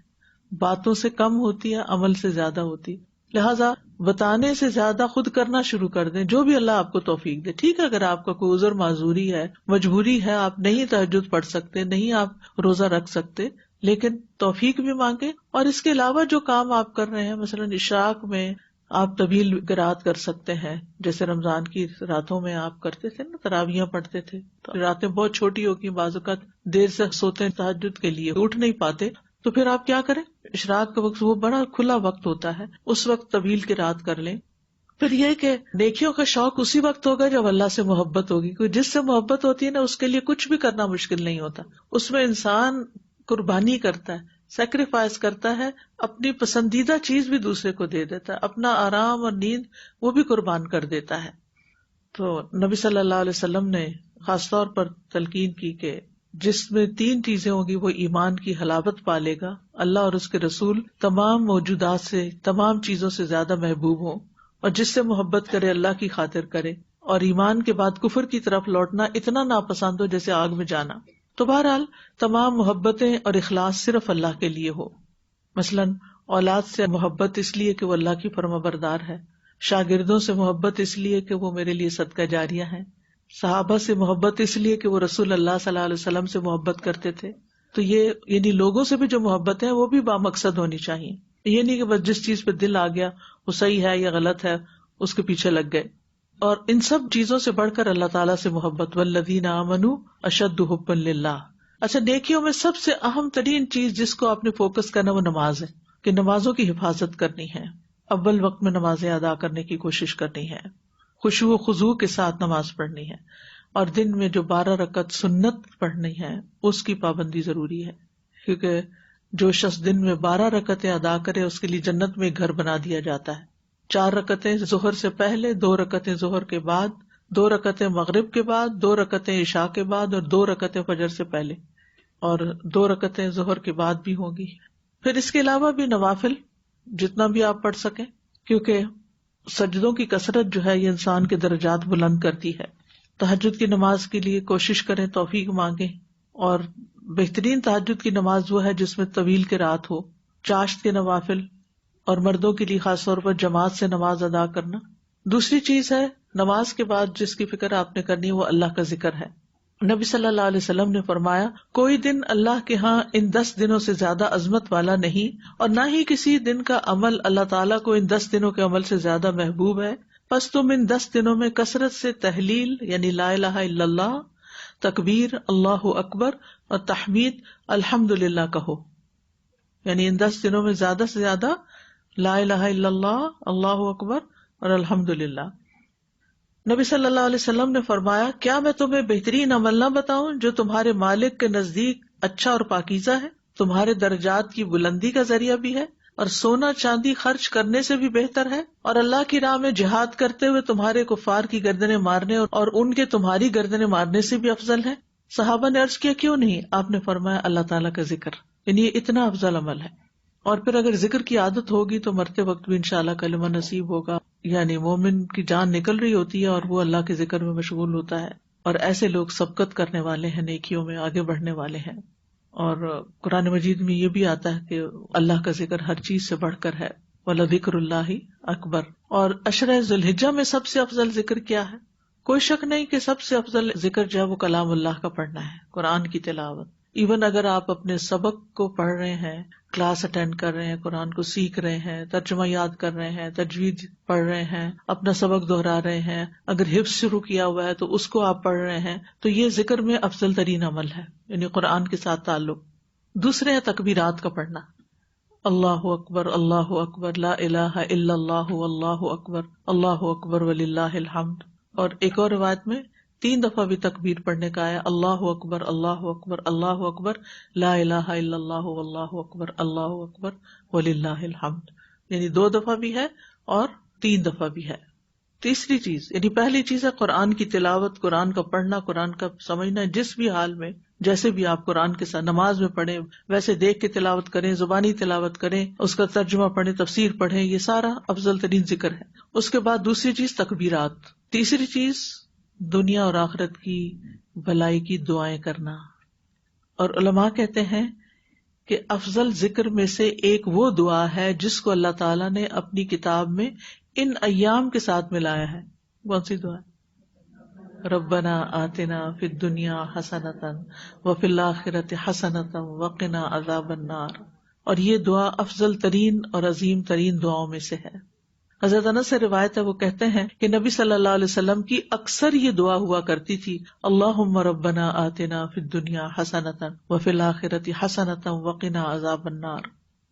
باتوں سے کم ہوتی ہے، عمل سے زیادہ ہوتی. لہٰذا بتانے سے زیادہ خود کرنا شروع کر دیں، جو بھی اللہ آپ کو توفیق دے. ٹھیک ہے اگر آپ کا کوئی عذر معذوری ہے، مجبوری ہے، آپ نہیں تہجد پڑھ سکتے، نہیں آپ روزہ رکھ سکتے، لیکن توفیق بھی مانگے. اور اس کے علاوہ جو کام آپ کر رہے ہیں، مثلا اشراق میں آپ طویل قرات کر سکتے ہیں، جیسے رمضان کی راتوں میں آپ کرتے تھے نا، تراویحاں پڑھتے تھے، تو راتیں بہت چھوٹی ہوگی، بعض اوقات دیر سے سوتے ہیں تہجد کے لیے، اٹھ نہیں پاتے، تو پھر آپ کیا کریں، اشراق کا وقت وہ بڑا کھلا وقت ہوتا ہے، اس وقت طویل قرات کر لیں. پھر یہ کہ نیکیوں کا شوق اسی وقت ہوگا جب اللہ سے محبت ہوگی. کوئی جس سے محبت ہوتی ہے نا، اس کے لیے کچھ بھی کرنا مشکل نہیں ہوتا. اس میں انسان قربانی کرتا ہے، سیکریفائس کرتا ہے، اپنی پسندیدہ چیز بھی دوسرے کو دے دیتا ہے، اپنا آرام اور نیند وہ بھی قربان کر دیتا ہے. تو نبی صلی اللہ علیہ وسلم نے خاص طور پر تلقین کی کہ جس میں 3 چیزیں ہوں گی وہ ایمان کی حلاوت پالے گا، اللہ اور اس کے رسول تمام موجودات سے، تمام چیزوں سے زیادہ محبوب ہوں، اور جس سے محبت کرے اللہ کی خاطر کرے، اور ایمان کے بعد کفر کی طرف لوٹنا اتنا ناپسند ہو جیسے آگ میں جانا. تو بہرحال تمام محبتیں اور اخلاص صرف اللہ کے لیے ہو. مثلاً اولاد سے محبت اس لیے کہ وہ اللہ کی فرما بردار ہے، شاگردوں سے محبت اس لیے کہ وہ میرے لیے صدقہ جاریہ ہیں، صحابہ سے محبت اس لیے کہ وہ رسول اللہ صلی اللہ علیہ وسلم سے محبت کرتے تھے. تو یہ یعنی لوگوں سے بھی جو محبت ہے وہ بھی بامقصد ہونی چاہیے. یہ نہیں کہ بس جس چیز پہ دل آ گیا وہ صحیح ہے یا غلط ہے اس کے پیچھے لگ گئے. اور ان سب چیزوں سے بڑھ کر اللہ تعالیٰ سے محبت، والذین آمنوا اشد حبا للہ. اچھا، نیکیوں میں سب سے اہم ترین چیز جس کو آپ نے فوکس کرنا وہ نماز ہے، کہ نمازوں کی حفاظت کرنی ہے، اول وقت میں نمازیں ادا کرنے کی کوشش کرنی ہے، خشوع و خضوع کے ساتھ نماز پڑھنی ہے، اور دن میں جو 12 رکعت سنت پڑھنی ہے اس کی پابندی ضروری ہے. کیونکہ جو شخص دن میں 12 رکعتیں ادا کرے اس کے لیے جنت میں ایک گھر بنا دیا جاتا ہے. 4 رکعتیں ظہر سے پہلے، 2 رکعتیں ظہر کے بعد، 2 رکعتیں مغرب کے بعد، 2 رکعتیں عشاء کے بعد، اور 2 رکعتیں فجر سے پہلے، اور 2 رکعتیں ظہر کے بعد بھی ہوں گی. پھر اس کے علاوہ بھی نوافل جتنا بھی آپ پڑھ سکیں، کیونکہ سجدوں کی کثرت جو ہے یہ انسان کے درجات بلند کرتی ہے. تہجد کی نماز کے لیے کوشش کریں، توفیق مانگیں. اور بہترین تہجد کی نماز وہ ہے جس میں طویل قرات ہو. چاشت کے نوافل، اور مردوں کے لیے خاص طور پر جماعت سے نماز ادا کرنا. دوسری چیز ہے نماز کے بعد جس کی فکر آپ نے کرنی ہے وہ اللہ کا ذکر ہے. نبی صلی اللہ علیہ وسلم نے فرمایا کوئی دن اللہ کے ہاں ان 10 دنوں سے زیادہ عظمت والا نہیں، اور نہ ہی کسی دن کا عمل اللہ تعالیٰ کو ان 10 دنوں کے عمل سے زیادہ محبوب ہے. پس تم ان 10 دنوں میں کثرت سے تحلیل یعنی لا الہ الا اللہ، تکبیر اللہ اکبر، اور تحمید الحمدللہ کہو. یعنی ان 10 دنوں میں زیادہ سے زیادہ لا الہ الا اللہ، اللہ اکبر اور الحمدللہ. نبی صلی اللہ علیہ وسلم نے فرمایا کیا میں تمہیں بہترین عمل نہ بتاؤں جو تمہارے مالک کے نزدیک اچھا اور پاکیزہ ہے، تمہارے درجات کی بلندی کا ذریعہ بھی ہے، اور سونا چاندی خرچ کرنے سے بھی بہتر ہے، اور اللہ کی راہ میں جہاد کرتے ہوئے تمہارے کفار کی گردنیں مارنے اور ان کے تمہاری گردنیں مارنے سے بھی افضل ہے. صحابہ نے عرض کیا کیوں نہیں؟ آپ نے فرمایا اللہ تعالیٰ کا ذکر، یعنی یہ اتنا افضل عمل ہے. اور پھر اگر ذکر کی عادت ہوگی تو مرتے وقت بھی انشاءاللہ کلمہ نصیب ہوگا. یعنی مومن کی جان نکل رہی ہوتی ہے اور وہ اللہ کے ذکر میں مشغول ہوتا ہے، اور ایسے لوگ سبقت کرنے والے ہیں، نیکیوں میں آگے بڑھنے والے ہیں. اور قرآن مجید میں یہ بھی آتا ہے کہ اللہ کا ذکر ہر چیز سے بڑھ کر ہے، وَلَذِكْرُ اللَّهِ اکبر. اور عشرہ ذوالحجہ میں سب سے افضل ذکر کیا ہے؟ کوئی شک نہیں کہ سب سے افضل ذکر جو ہے وہ کلام اللہ کا پڑھنا ہے، قرآن کی تلاوت. ایون اگر آپ اپنے سبق کو پڑھ رہے ہیں، کلاس اٹینڈ کر رہے ہیں، قرآن کو سیکھ رہے ہیں، ترجمہ یاد کر رہے ہیں، تجوید پڑھ رہے ہیں، اپنا سبق دہرا رہے ہیں، اگر حفظ شروع کیا ہوا ہے تو اس کو آپ پڑھ رہے ہیں، تو یہ ذکر میں افضل ترین عمل ہے، یعنی قرآن کے ساتھ تعلق۔ دوسرے ہے تکبیرات کا پڑھنا، اللہ اکبر لا الہ الا اللہ واللہ اکبر وللہ الحمد۔ اور ایک اور روایت میں 3 دفعہ بھی تکبیر پڑھنے کا ہے، اللہ اکبر اللہ اکبر لا الہ الا اللہ واللہ اکبر وللہ الحمد، یعنی 2 دفعہ بھی ہے اور 3 دفعہ بھی ہے۔ تیسری چیز، یعنی پہلی چیز ہے قرآن کی تلاوت، قرآن کا پڑھنا، قرآن کا سمجھنا، جس بھی حال میں جیسے بھی آپ قرآن کے ساتھ نماز میں پڑھیں ویسے دیکھ کے تلاوت کریں، زبانی تلاوت کریں، اس کا ترجمہ پڑھیں، تفسیر پڑھیں، یہ سارا افضل ترین ذکر ہے۔ اس کے بعد دوسری چیز تکبیرات، تیسری چیز دنیا اور آخرت کی بھلائی کی دعائیں کرنا۔ اور علماء کہتے ہیں کہ افضل ذکر میں سے ایک وہ دعا ہے جس کو اللہ تعالیٰ نے اپنی کتاب میں ان ایام کے ساتھ ملایا ہے۔ کون سی دعا؟ ربنا آتنا فی الدنیا حسنۃ وفی الآخرۃ حسنۃ وقنا عذاب النار۔ اور یہ دعا افضل ترین اور عظیم ترین دعاؤں میں سے ہے۔ حضرت انس سے روایت ہے، وہ کہتے ہیں کہ نبی صلی اللہ علیہ وسلم کی اکثر یہ دعا ہوا کرتی تھی، اللہم ربنا آتنا فی الدنیا حسنۃ وفی الآخرۃ حسنۃ وقنا عذاب النار۔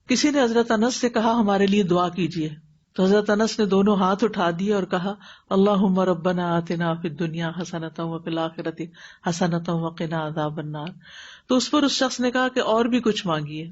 کسی نے حضرت انس سے کہا ہمارے لیے دعا کیجیے، تو حضرت انس نے دونوں ہاتھ اٹھا دیے اور کہا اللہم ربنا آتنا فی الدنیا حسنۃ وفی الآخرۃ حسنۃ وقنا عذاب النار۔ تو اس پر اس شخص نے کہا کہ اور بھی کچھ مانگیے،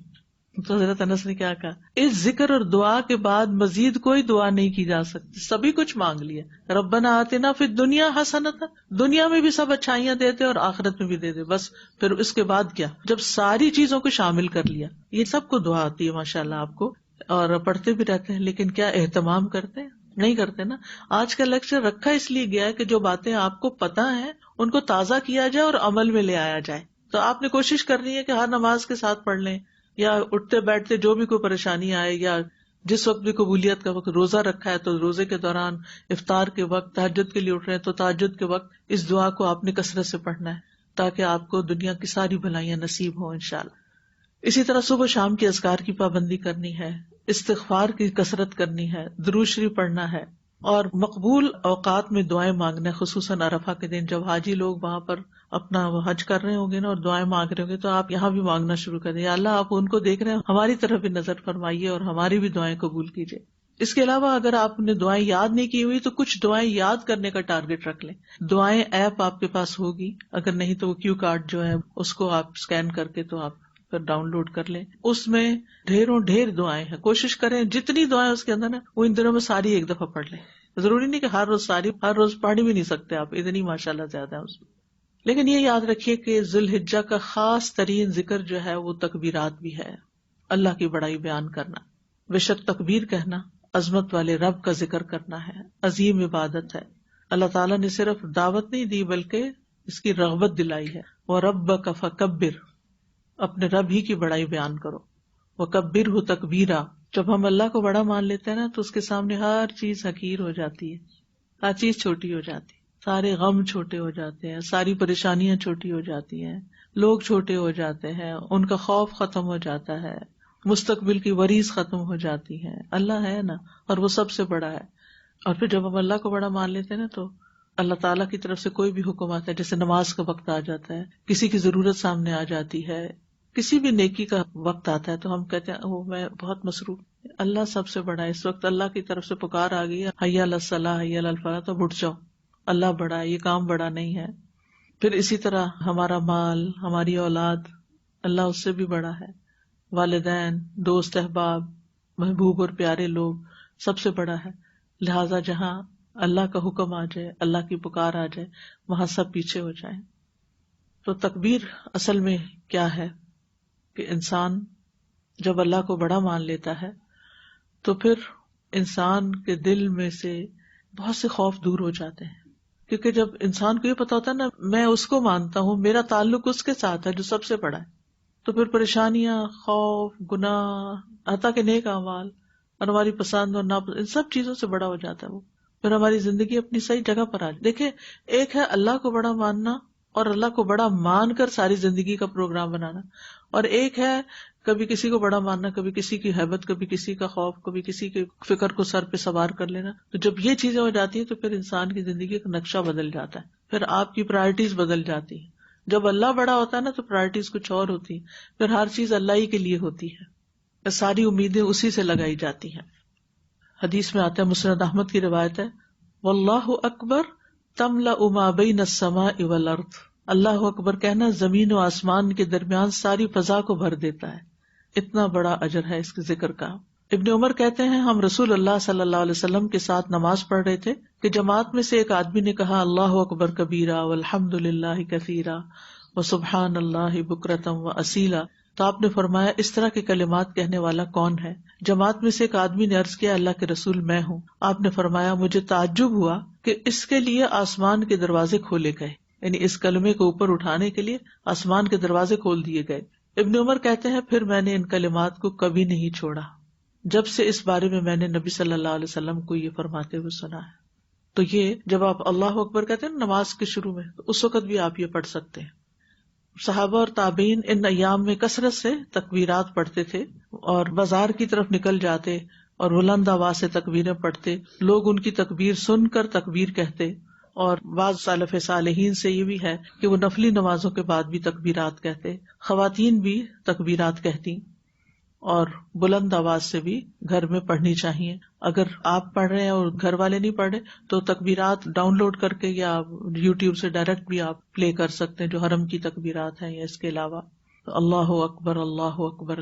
تو حضرت انس نے کیا کہا، اس ذکر اور دعا کے بعد مزید کوئی دعا نہیں کی جا سکتی، سبھی کچھ مانگ لیا۔ ربنا آتنا فی الدنیا حسنۃ، دنیا میں بھی سب اچھائیاں دیتے اور آخرت میں بھی دے دے، بس پھر اس کے بعد کیا، جب ساری چیزوں کو شامل کر لیا۔ یہ سب کو دعا آتی ہے ماشاءاللہ آپ کو، اور پڑھتے بھی رہتے ہیں، لیکن کیا اہتمام کرتے ہیں؟ نہیں کرتے نا۔ آج کا لیکچر رکھا اس لیے گیا ہے کہ جو باتیں آپ کو پتہ ہیں ان کو تازہ کیا جائے اور عمل میں لے آیا جائے۔ تو آپ نے کوشش کرنی ہے کہ ہر نماز کے ساتھ پڑھ لیں، یا اٹھتے بیٹھتے جو بھی کوئی پریشانی آئے، یا جس وقت بھی قبولیت کا وقت، روزہ رکھا ہے تو روزے کے دوران، افطار کے وقت، تہجد کے لیے اٹھ رہے ہیں تو تہجد کے وقت اس دعا کو آپ نے کثرت سے پڑھنا ہے تاکہ آپ کو دنیا کی ساری بھلائیاں نصیب ہوں انشاءاللہ۔ اسی طرح صبح شام کی اذکار کی پابندی کرنی ہے، استغفار کی کثرت کرنی ہے، درود شریف پڑھنا ہے، اور مقبول اوقات میں دعائیں مانگنا ہے، خصوصاً عرفہ کے دن جب حاجی لوگ وہاں پر اپنا حج کر رہے ہوں گے نا اور دعائیں مانگ رہے ہوں گے، تو آپ یہاں بھی مانگنا شروع کر دیں، یا اللہ آپ ان کو دیکھ رہے ہیں، ہماری طرف بھی نظر فرمائیے اور ہماری بھی دعائیں قبول کیجیے۔ اس کے علاوہ اگر آپ نے دعائیں یاد نہیں کی ہوئی تو کچھ دعائیں یاد کرنے کا ٹارگٹ رکھ لیں۔ دعائیں ایپ آپ کے پاس ہوگی، اگر نہیں تو وہ کیو کارڈ جو ہے اس کو آپ اسکین کر کے تو آپ پھر ڈاؤن لوڈ کر لیں، اس میں ڈھیر دعائیں ہیں، کوشش کریں جتنی دعائیں اس کے اندر نا وہ ان دنوں میں ساری ایک دفعہ پڑھ لیں۔ ضروری نہیں کہ ہر روز پڑھ بھی نہیں سکتے آپ، اتنی ماشاءاللہ زیادہ ہے اس میں، لیکن یہ یاد رکھیے کہ ذی الحجہ کا خاص ترین ذکر جو ہے وہ تکبیرات بھی ہے، اللہ کی بڑائی بیان کرنا، بے شک تکبیر کہنا عظمت والے رب کا ذکر کرنا ہے، عظیم عبادت ہے۔ اللہ تعالیٰ نے صرف دعوت نہیں دی بلکہ اس کی رغبت دلائی ہے، وَرَبَّكَ فَكَبِّرْ، اپنے رب ہی کی بڑائی بیان کرو، وَكَبِّرْهُ تَكْبِيرًا۔ جب ہم اللہ کو بڑا مان لیتے ہیں نا تو اس کے سامنے ہر چیز حقیر ہو جاتی ہے، ہر چیز چھوٹی ہو جاتی ہے، سارے غم چھوٹے ہو جاتے ہیں، ساری پریشانیاں چھوٹی ہو جاتی ہیں، لوگ چھوٹے ہو جاتے ہیں، ان کا خوف ختم ہو جاتا ہے، مستقبل کی وریث ختم ہو جاتی ہے۔ اللہ ہے نا، اور وہ سب سے بڑا ہے۔ اور پھر جب ہم اللہ کو بڑا مان لیتے ہیں نا تو اللہ تعالیٰ کی طرف سے کوئی بھی حکم آتا ہے، جیسے نماز کا وقت آ جاتا ہے، کسی کی ضرورت سامنے آ جاتی ہے، کسی بھی نیکی کا وقت آتا ہے تو ہم کہتے ہیں وہ میں بہت مصروف، اللہ سب سے بڑا ہے، اس وقت اللہ کی طرف سے پکار آ گئی ہے، حی علی الصلاۃ حی علی الفلاح، تو اٹھ جاؤ، اللہ بڑا ہے، یہ کام بڑا نہیں ہے۔ پھر اسی طرح ہمارا مال، ہماری اولاد، اللہ اس سے بھی بڑا ہے، والدین، دوست احباب، محبوب اور پیارے لوگ، سب سے بڑا ہے۔ لہذا جہاں اللہ کا حکم آ جائے، اللہ کی پکار آ جائے، وہاں سب پیچھے ہو جائیں۔ تو تکبیر اصل میں کیا ہے کہ انسان جب اللہ کو بڑا مان لیتا ہے تو پھر انسان کے دل میں سے بہت سے خوف دور ہو جاتے ہیں، کیونکہ جب انسان کو یہ پتا ہوتا ہے نا میں اس کو مانتا ہوں، میرا تعلق اس کے ساتھ ہے جو سب سے بڑا ہے، تو پھر پریشانیاں، خوف، گناہ، حتیٰ کہ نیک اعمال اور ہماری پسند اور ناپسند، ان سب چیزوں سے بڑا ہو جاتا ہے وہ، پھر ہماری زندگی اپنی صحیح جگہ پر آ جائے۔ دیکھیں، ایک ہے اللہ کو بڑا ماننا اور اللہ کو بڑا مان کر ساری زندگی کا پروگرام بنانا، اور ایک ہے کبھی کسی کو بڑا ماننا، کبھی کسی کی ہیبت، کبھی کسی کا خوف، کبھی کسی کے فکر کو سر پہ سوار کر لینا. تو جب یہ چیزیں ہو جاتی ہیں تو پھر انسان کی زندگی کا نقشہ بدل جاتا ہے، پھر آپ کی پرائرٹیز بدل جاتی ہیں. جب اللہ بڑا ہوتا ہے نا تو پرائرٹیز کچھ اور ہوتی ہیں، پھر ہر چیز اللہ ہی کے لیے ہوتی ہے، ساری امیدیں اسی سے لگائی جاتی ہیں. حدیث میں آتا ہے، مسند احمد کی روایت ہے، واللہ اکبر تملأ ما بین السماء والارض، اللہ اکبر کہنا زمین و آسمان کے درمیان ساری فضا کو بھر دیتا ہے. اتنا بڑا اجر ہے اس کے ذکر کا. ابن عمر کہتے ہیں ہم رسول اللہ صلی اللہ علیہ وسلم کے ساتھ نماز پڑھ رہے تھے کہ جماعت میں سے ایک آدمی نے کہا اللہ اکبر کبیرہ والحمد للہ کثیرا وسبحان اللہ بکرۃ واصیلا. تو آپ نے فرمایا اس طرح کے کلمات کہنے والا کون ہے؟ جماعت میں سے ایک آدمی نے عرض کیا اللہ کے رسول میں ہوں. آپ نے فرمایا مجھے تعجب ہوا کہ اس کے لیے آسمان کے دروازے کھولے گئے، یعنی اس کلمے کو اوپر اٹھانے کے لیے آسمان کے دروازے کھول دیے گئے. ابن عمر کہتے ہیں پھر میں نے ان کلمات کو کبھی نہیں چھوڑا جب سے اس بارے میں نے نبی صلی اللہ علیہ وسلم کو یہ فرماتے ہوئے سنا ہے. تو یہ جب آپ اللہ اکبر کہتے ہیں نماز کے شروع میں، تو اس وقت بھی آپ یہ پڑھ سکتے ہیں. صحابہ اور تابعین ان ایام میں کثرت سے تکبیرات پڑھتے تھے اور بازار کی طرف نکل جاتے اور بلند آواز سے تکبیریں پڑھتے. لوگ ان کی تکبیر سن کر تکبیر کہتے، اور بعض سلف صالحین سے یہ بھی ہے کہ وہ نفلی نمازوں کے بعد بھی تکبیرات کہتے. خواتین بھی تکبیرات کہتی اور بلند آواز سے بھی گھر میں پڑھنی چاہیے. اگر آپ پڑھ رہے ہیں اور گھر والے نہیں پڑھ رہے تو تکبیرات ڈاؤن لوڈ کر کے یا یوٹیوب سے ڈائریکٹ بھی آپ پلے کر سکتے ہیں جو حرم کی تکبیرات ہیں. یا اس کے علاوہ اللہ اکبر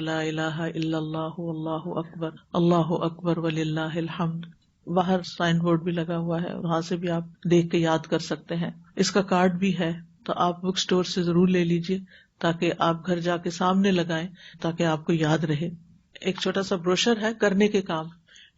لا الہ الا اللہ اکبر وللہ الحمد. باہر سائن بورڈ بھی لگا ہوا ہے، وہاں سے بھی آپ دیکھ کے یاد کر سکتے ہیں. اس کا کارڈ بھی ہے تو آپ بک اسٹور سے ضرور لے لیجئے تاکہ آپ گھر جا کے سامنے لگائیں تاکہ آپ کو یاد رہے. ایک چھوٹا سا بروشر ہے کرنے کے کام.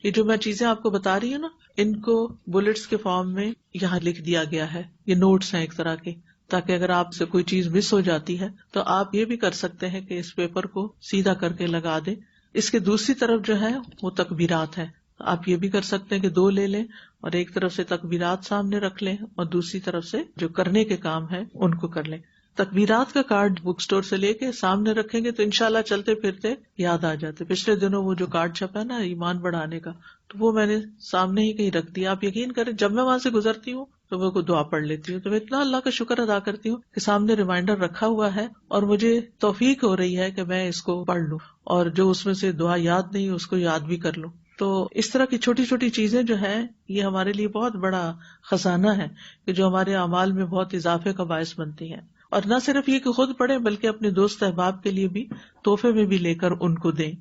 یہ جو میں چیزیں آپ کو بتا رہی ہوں نا، ان کو بلٹس کے فارم میں یہاں لکھ دیا گیا ہے. یہ نوٹس ہیں ایک طرح کے، تاکہ اگر آپ سے کوئی چیز مس ہو جاتی ہے تو آپ یہ بھی کر سکتے ہیں کہ اس پیپر کو سیدھا کر کے لگا دیں. اس کے دوسری طرف جو ہے وہ تکبیرات ہیں. آپ یہ بھی کر سکتے ہیں کہ دو لے لیں اور ایک طرف سے تکبیرات سامنے رکھ لیں اور دوسری طرف سے جو کرنے کے کام ہے ان کو کر لیں. تکبیرات کا کارڈ بک اسٹور سے لے کے سامنے رکھیں گے تو انشاءاللہ چلتے پھرتے یاد آ جاتے. پچھلے دنوں وہ جو کارڈ چھپا ہے نا ایمان بڑھانے کا، تو وہ میں نے سامنے ہی کہیں رکھ دیا. آپ یقین کریں جب میں وہاں سے گزرتی ہوں تو میں کوئی دعا پڑھ لیتی ہوں. تو میں اتنا اللہ کا شکر ادا کرتی ہوں کہ سامنے ریمائنڈر رکھا ہوا ہے اور مجھے توفیق ہو رہی ہے کہ میں اس کو پڑھ لوں، اور جو اس میں سے دعا یاد نہیں اس کو یاد بھی کر لوں. تو اس طرح کی چھوٹی چھوٹی چیزیں جو ہیں یہ ہمارے لیے بہت بڑا خزانہ ہے کہ جو ہمارے اعمال میں بہت اضافے کا باعث بنتی ہیں. اور نہ صرف یہ کہ خود پڑھیں بلکہ اپنے دوست احباب کے لیے بھی تحفے میں بھی لے کر ان کو دیں.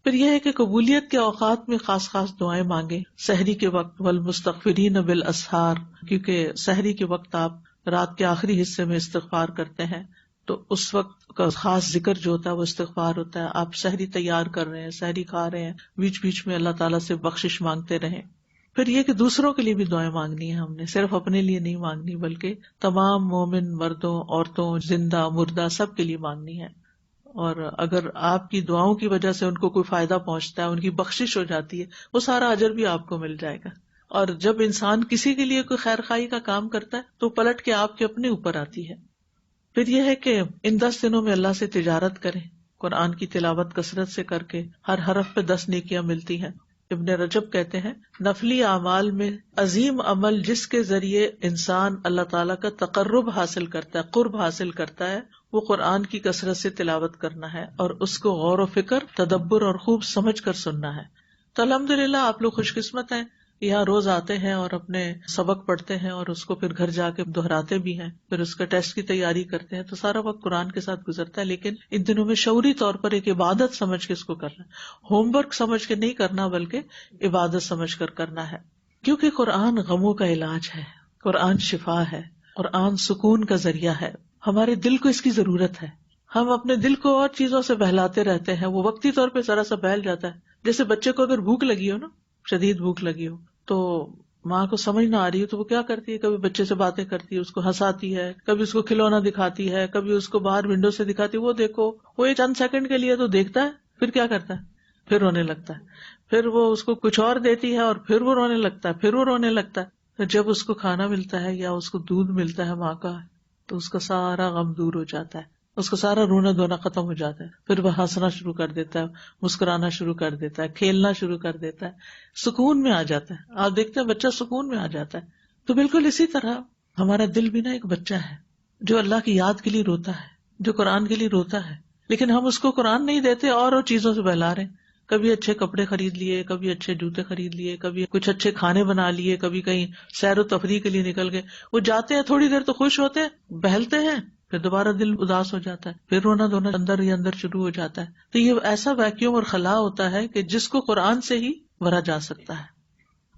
پھر یہ ہے کہ قبولیت کے اوقات میں خاص خاص دعائیں مانگیں. سحری کے وقت والمستغفرین بالاسحار، کیونکہ سحری کے وقت آپ رات کے آخری حصے میں استغفار کرتے ہیں تو اس وقت کا خاص ذکر جو ہوتا ہے وہ استغفار ہوتا ہے. آپ سحری تیار کر رہے ہیں، سحری کھا رہے ہیں، بیچ بیچ میں اللہ تعالیٰ سے بخشش مانگتے رہیں. پھر یہ کہ دوسروں کے لیے بھی دعائیں مانگنی ہے ہم نے، صرف اپنے لیے نہیں مانگنی بلکہ تمام مومن مردوں عورتوں زندہ مردہ سب کے لیے مانگنی ہے. اور اگر آپ کی دعاؤں کی وجہ سے ان کو کوئی فائدہ پہنچتا ہے، ان کی بخشش ہو جاتی ہے، وہ سارا اجر بھی آپ کو مل جائے گا. اور جب انسان کسی کے لیے کوئی خیر خواہی کا کام کرتا ہے تو پلٹ کے آپ کے اپنے اوپر آتی ہے. پھر یہ ہے کہ ان 10 دنوں میں اللہ سے تجارت کریں. قرآن کی تلاوت کثرت سے کر کے ہر حرف پہ 10 نیکیاں ملتی ہیں. ابن رجب کہتے ہیں نفلی اعمال میں عظیم عمل جس کے ذریعے انسان اللہ تعالیٰ کا تقرب حاصل کرتا ہے، قرب حاصل کرتا ہے، وہ قرآن کی کثرت سے تلاوت کرنا ہے اور اس کو غور و فکر تدبر اور خوب سمجھ کر سننا ہے. تو الحمدللہ آپ لوگ خوش قسمت ہیں، یہاں روز آتے ہیں اور اپنے سبق پڑھتے ہیں اور اس کو پھر گھر جا کے دہراتے بھی ہیں، پھر اس کا ٹیسٹ کی تیاری کرتے ہیں، تو سارا وقت قرآن کے ساتھ گزرتا ہے. لیکن ان دنوں میں شعوری طور پر ایک عبادت سمجھ کے اس کو کرنا ہے، ہوم ورک سمجھ کے نہیں کرنا بلکہ عبادت سمجھ کر کرنا ہے. کیونکہ قرآن غموں کا علاج ہے، قرآن شفا ہے، قرآن سکون کا ذریعہ ہے. ہمارے دل کو اس کی ضرورت ہے. ہم اپنے دل کو اور چیزوں سے بہلاتے رہتے ہیں، وہ وقتی طور پہ ذرا سا بہل جاتا ہے. جیسے بچے کو اگر بھوک لگی ہو نا، شدید بھوک لگی ہو، تو ماں کو سمجھ نہ آ رہی ہو تو وہ کیا کرتی ہے، کبھی بچے سے باتیں کرتی ہے، اس کو ہنساتی ہے، کبھی اس کو کھلونا دکھاتی ہے، کبھی اس کو باہر ونڈو سے دکھاتی ہے، وہ دیکھو. وہ یہ چند سیکنڈ کے لیے تو دیکھتا ہے، پھر کیا کرتا ہے، پھر رونے لگتا ہے. پھر وہ اس کو کچھ اور دیتی ہے اور پھر وہ رونے لگتا ہے، پھر وہ رونے لگتا ہے. جب اس کو کھانا ملتا ہے یا اس کو دودھ ملتا ہے ماں کا، تو اس کا سارا غم دور ہو جاتا ہے، اس کا سارا رونا دھونا ختم ہو جاتا ہے، پھر وہ ہنسنا شروع کر دیتا ہے، مسکرانا شروع کر دیتا ہے، کھیلنا شروع کر دیتا ہے، سکون میں آ جاتا ہے. آپ دیکھتے ہیں بچہ سکون میں آ جاتا ہے. تو بالکل اسی طرح ہمارا دل بھی نا ایک بچہ ہے جو اللہ کی یاد کے لیے روتا ہے، جو قرآن کے لیے روتا ہے، لیکن ہم اس کو قرآن نہیں دیتے اور چیزوں سے بہلا رہے ہیں. کبھی اچھے کپڑے خرید لیے، کبھی اچھے جوتے خرید لیے، کبھی کچھ اچھے کھانے بنا لیے، کبھی کہیں سیر و تفریح کے لیے نکل گئے. وہ جاتے ہیں تھوڑی دیر تو خوش ہوتے ہیں، بہلتے ہیں، پھر دوبارہ دل اداس ہو جاتا ہے، پھر رونا دھونا اندر ہی اندر شروع ہو جاتا ہے. تو یہ ایسا ویکیوم اور خلا ہوتا ہے کہ جس کو قرآن سے ہی بھرا جا سکتا ہے.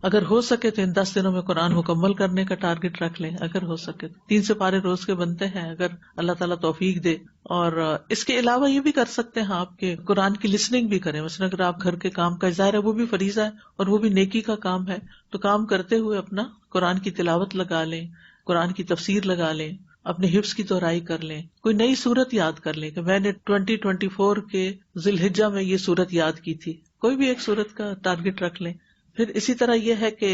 اگر ہو سکے تو ان 10 دنوں میں قرآن مکمل کرنے کا ٹارگٹ رکھ لیں. اگر ہو سکے 3 سپارے روز کے بنتے ہیں اگر اللہ تعالیٰ توفیق دے. اور اس کے علاوہ یہ بھی کر سکتے ہیں آپ کے قرآن کی لسننگ بھی کریں. مثلا اگر آپ گھر کے کام کا ظاہر ہے وہ بھی فریضہ ہے اور وہ بھی نیکی کا کام ہے، تو کام کرتے ہوئے اپنا قرآن کی تلاوت لگا لیں، قرآن کی تفسیر لگا لیں، اپنے حفظ کی دہرائی کر لیں، کوئی نئی سورت یاد کر لیں کہ میں نے 2024 کے ذی الحجہ میں یہ سورت یاد کی تھی. کوئی بھی ایک سورت کا ٹارگٹ رکھ لیں. پھر اسی طرح یہ ہے کہ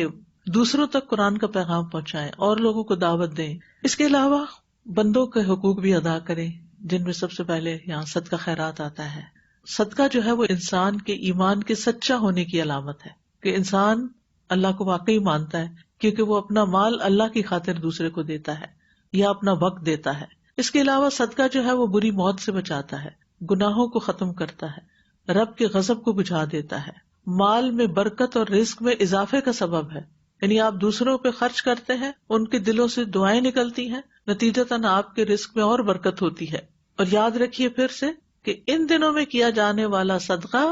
دوسروں تک قرآن کا پیغام پہنچائیں اور لوگوں کو دعوت دیں. اس کے علاوہ بندوں کے حقوق بھی ادا کریں، جن میں سب سے پہلے یہاں صدقہ خیرات آتا ہے. صدقہ جو ہے وہ انسان کے ایمان کے سچا ہونے کی علامت ہے کہ انسان اللہ کو واقعی مانتا ہے، کیونکہ وہ اپنا مال اللہ کی خاطر دوسرے کو دیتا ہے یا اپنا وقت دیتا ہے. اس کے علاوہ صدقہ جو ہے وہ بری موت سے بچاتا ہے، گناہوں کو ختم کرتا ہے، رب کے غضب کو بجھا دیتا ہے، مال میں برکت اور رزق میں اضافے کا سبب ہے. یعنی آپ دوسروں پہ خرچ کرتے ہیں، ان کے دلوں سے دعائیں نکلتی ہیں، نتیجتاً آپ کے رزق میں اور برکت ہوتی ہے. اور یاد رکھیے پھر سے کہ ان دنوں میں کیا جانے والا صدقہ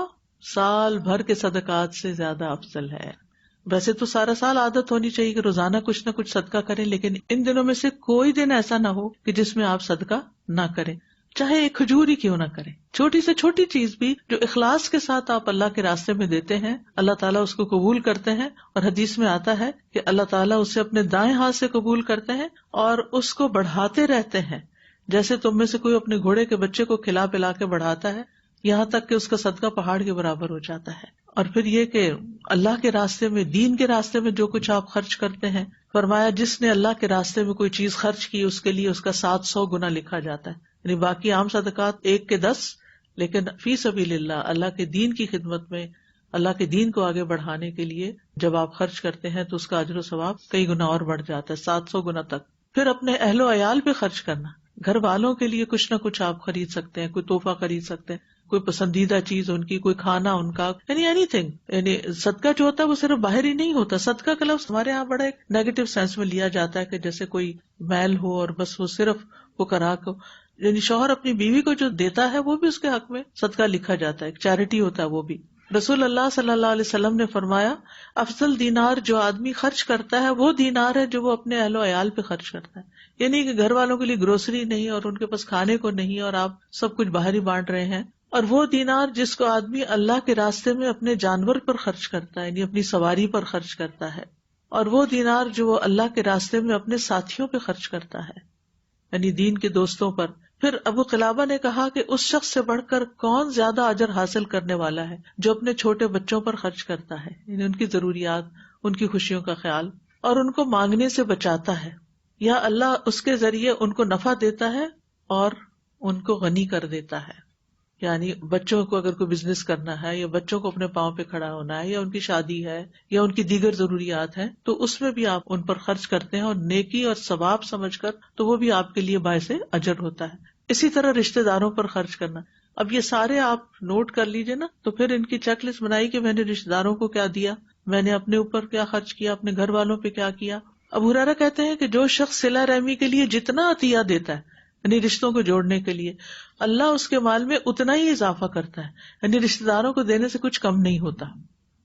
سال بھر کے صدقات سے زیادہ افضل ہے. ویسے تو سارا سال عادت ہونی چاہیے کہ روزانہ کچھ نہ کچھ صدقہ کریں، لیکن ان دنوں میں سے کوئی دن ایسا نہ ہو کہ جس میں آپ صدقہ نہ کریں، چاہے ایک کھجور ہی کیوں نہ کریں. چھوٹی سے چھوٹی چیز بھی جو اخلاص کے ساتھ آپ اللہ کے راستے میں دیتے ہیں، اللہ تعالیٰ اس کو قبول کرتے ہیں. اور حدیث میں آتا ہے کہ اللہ تعالیٰ اسے اپنے دائیں ہاتھ سے قبول کرتے ہیں اور اس کو بڑھاتے رہتے ہیں، جیسے تم میں سے کوئی اپنے گھوڑے کے بچے کو کھلا پلا کے بڑھاتا ہے، یہاں تک کہ اس کا صدقہ پہاڑ کے برابر ہو جاتا ہے. اور پھر یہ کہ اللہ کے راستے میں، دین کے راستے میں جو کچھ آپ خرچ کرتے ہیں، فرمایا جس نے اللہ کے راستے میں کوئی چیز خرچ کی اس کے لیے اس کا 700 گنا لکھا جاتا ہے. یعنی باقی عام صدقات 1 کے 10، لیکن فی سبیل اللہ، اللہ کے دین کی خدمت میں، اللہ کے دین کو آگے بڑھانے کے لیے جب آپ خرچ کرتے ہیں تو اس کا اجر و ثواب کئی گنا اور بڑھ جاتا ہے، 700 گنا تک. پھر اپنے اہل و عیال پہ خرچ کرنا، گھر والوں کے لیے کچھ نہ کچھ آپ خرید سکتے ہیں، کوئی تحفہ خرید سکتے ہیں، کوئی پسندیدہ چیز ان کی، کوئی کھانا ان کا، یعنی اینی تھنگ. یعنی صدقہ جو ہوتا ہے وہ صرف باہر ہی نہیں ہوتا. صدقہ کا لفظ ہمارے یہاں بڑا ایک نیگیٹو سینس میں لیا جاتا ہے کہ جیسے کوئی میل ہو اور بس وہ صرف فقراء کو، یعنی شوہر اپنی بیوی کو جو دیتا ہے وہ بھی اس کے حق میں صدقہ لکھا جاتا ہے، ایک چیریٹی ہوتا ہے وہ بھی. رسول اللہ صلی اللہ علیہ وسلم نے فرمایا افضل دینار جو آدمی خرچ کرتا ہے وہ دینار ہے جو وہ اپنے اہل و عیال پہ خرچ کرتا ہے. یعنی کہ گھر والوں کے لیے گروسری نہیں اور ان کے پاس کھانے کو نہیں اور آپ سب کچھ باہر ہی بانٹ رہے ہیں. اور وہ دینار جس کو آدمی اللہ کے راستے میں اپنے جانور پر خرچ کرتا ہے، یعنی اپنی سواری پر خرچ کرتا ہے. اور وہ دینار جو وہ اللہ کے راستے میں اپنے ساتھیوں پہ خرچ کرتا ہے، یعنی دین کے دوستوں پر. پھر ابو قلابہ نے کہا کہ اس شخص سے بڑھ کر کون زیادہ اجر حاصل کرنے والا ہے جو اپنے چھوٹے بچوں پر خرچ کرتا ہے، یعنی ان کی ضروریات، ان کی خوشیوں کا خیال اور ان کو مانگنے سے بچاتا ہے، یا اللہ اس کے ذریعے ان کو نفع دیتا ہے اور ان کو غنی کر دیتا ہے. یعنی بچوں کو اگر کوئی بزنس کرنا ہے یا بچوں کو اپنے پاؤں پہ کھڑا ہونا ہے یا ان کی شادی ہے یا ان کی دیگر ضروریات ہیں تو اس میں بھی آپ ان پر خرچ کرتے ہیں اور نیکی اور ثواب سمجھ کر تو وہ بھی آپ کے لیے باعث اجر ہوتا ہے. اسی طرح رشتہ داروں پر خرچ کرنا. اب یہ سارے آپ نوٹ کر لیجئے نا، تو پھر ان کی چیک لسٹ بنائی کہ میں نے رشتہ داروں کو کیا دیا، میں نے اپنے اوپر کیا خرچ کیا، اپنے گھر والوں پہ کیا کیا. ابو ہریرہ کہتے ہیں کہ جو شخص صلہ رحمی کے لیے جتنا عطیہ دیتا ہے، یعنی رشتوں کو جوڑنے کے لیے، اللہ اس کے مال میں اتنا ہی اضافہ کرتا ہے، یعنی رشتہ داروں کو دینے سے کچھ کم نہیں ہوتا.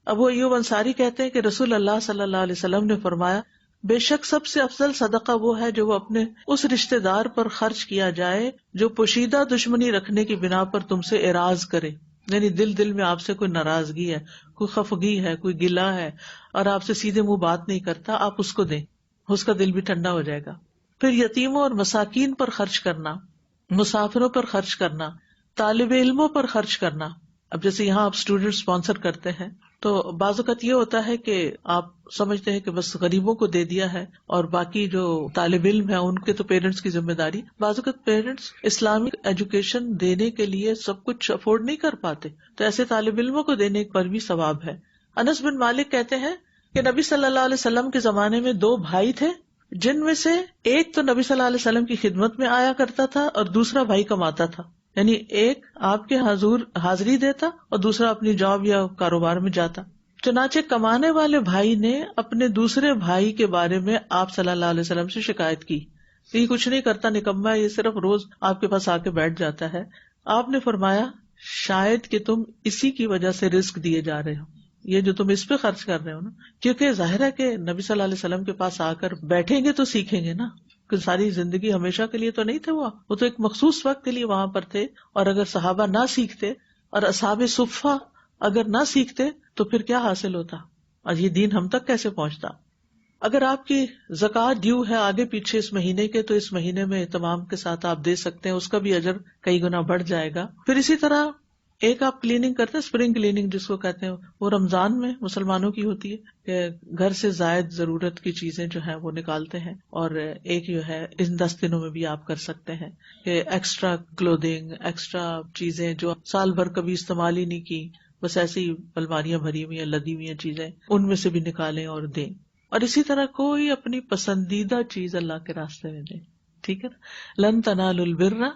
ابو ایوب انصاری کہتے ہیں کہ رسول اللہ صلی اللہ علیہ وسلم نے فرمایا بے شک سب سے افضل صدقہ وہ ہے جو وہ اپنے اس رشتہ دار پر خرچ کیا جائے جو پوشیدہ دشمنی رکھنے کی بنا پر تم سے اعراض کرے، یعنی دل میں آپ سے کوئی ناراضگی ہے، کوئی خفگی ہے، کوئی گلہ ہے اور آپ سے سیدھے منہ بات نہیں کرتا، آپ اس کو دیں، اس کا دل بھی ٹھنڈا ہو جائے گا. پھر یتیموں اور مساکین پر خرچ کرنا، مسافروں پر خرچ کرنا، طالب علموں پر خرچ کرنا. اب جیسے یہاں آپ اسٹوڈنٹ اسپانسر کرتے ہیں تو بعض اوقات یہ ہوتا ہے کہ آپ سمجھتے ہیں کہ بس غریبوں کو دے دیا ہے اور باقی جو طالب علم ہیں ان کے تو پیرنٹس کی ذمہ داری. بعض اوقات پیرنٹس اسلامک ایجوکیشن دینے کے لیے سب کچھ افورڈ نہیں کر پاتے, تو ایسے طالب علموں کو دینے پر بھی ثواب ہے. انس بن مالک کہتے ہیں کہ نبی صلی اللہ علیہ وسلم کے زمانے میں 2 بھائی تھے, جن میں سے ایک تو نبی صلی اللہ علیہ وسلم کی خدمت میں آیا کرتا تھا اور دوسرا بھائی کماتا تھا. یعنی ایک آپ کے حضور حاضری دیتا اور دوسرا اپنی جاب یا کاروبار میں جاتا. چنانچہ کمانے والے بھائی نے اپنے دوسرے بھائی کے بارے میں آپ صلی اللہ علیہ وسلم سے شکایت کی, یہ کچھ نہیں کرتا, نکما, یہ صرف روز آپ کے پاس آ کے بیٹھ جاتا ہے. آپ نے فرمایا شاید کہ تم اسی کی وجہ سے رزق دیے جا رہے ہو, یہ جو تم اس پہ خرچ کر رہے ہو نا, کیونکہ ظاہر ہے کہ نبی صلی اللہ علیہ وسلم کے پاس آ کر بیٹھیں گے تو سیکھیں گے نا, کہ ساری زندگی ہمیشہ کے لیے تو نہیں تھے, وہ تو ایک مخصوص وقت کے لیے وہاں پر تھے. اور اگر صحابہ نہ سیکھتے اور اصحاب صفہ اگر نہ سیکھتے تو پھر کیا حاصل ہوتا, اور یہ دین ہم تک کیسے پہنچتا. اگر آپ کی زکوٰۃ ڈیو ہے آگے پیچھے اس مہینے کے, تو اس مہینے میں اہتمام کے ساتھ آپ دے سکتے ہیں, اس کا بھی اجر کئی گنا بڑھ جائے گا. پھر اسی طرح ایک آپ کلیننگ کرتے ہیں, اسپرنگ کلیننگ جس کو کہتے ہیں, وہ رمضان میں مسلمانوں کی ہوتی ہے کہ گھر سے زائد ضرورت کی چیزیں جو ہیں وہ نکالتے ہیں. اور ایک جو ہے ان 10 دنوں میں بھی آپ کر سکتے ہیں کہ ایکسٹرا کلودنگ, ایکسٹرا چیزیں جو سال بھر کبھی استعمال ہی نہیں کی, بس ایسی الماریاں بھری ہوئی ہیں, لدی ہوئی ہیں چیزیں, ان میں سے بھی نکالیں اور دیں. اور اسی طرح کوئی اپنی پسندیدہ چیز اللہ کے راستے میں دیں, ٹھیک ہے نا. لن تنالوا البر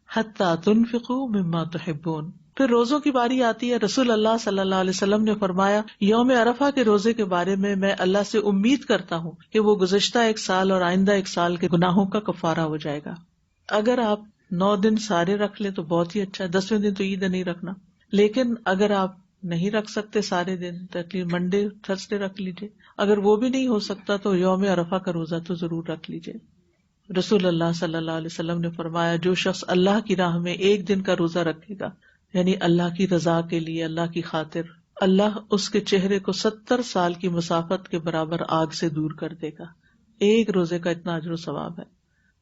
حتی تنفقوا مما تحبون. پھر روزوں کی باری آتی ہے. رسول اللہ صلی اللہ علیہ وسلم نے فرمایا یوم عرفہ کے روزے کے بارے میں اللہ سے امید کرتا ہوں کہ وہ گزشتہ 1 سال اور آئندہ 1 سال کے گناہوں کا کفارہ ہو جائے گا. اگر آپ 9 دن سارے رکھ لیں تو بہت ہی اچھا, 10ویں دن تو عید نہیں رکھنا. لیکن اگر آپ نہیں رکھ سکتے سارے دن, تو منڈے تھرسڈے رکھ لیجیے. اگر وہ بھی نہیں ہو سکتا تو یوم عرفہ کا روزہ تو ضرور رکھ لیجیے. رسول اللہ صلی اللہ علیہ وسلم نے فرمایا جو شخص اللہ کی راہ میں 1 دن کا روزہ رکھے گا, یعنی اللہ کی رضا کے لیے, اللہ کی خاطر, اللہ اس کے چہرے کو 70 سال کی مسافت کے برابر آگ سے دور کر دے گا. ایک روزے کا اتنا اجر و ثواب ہے.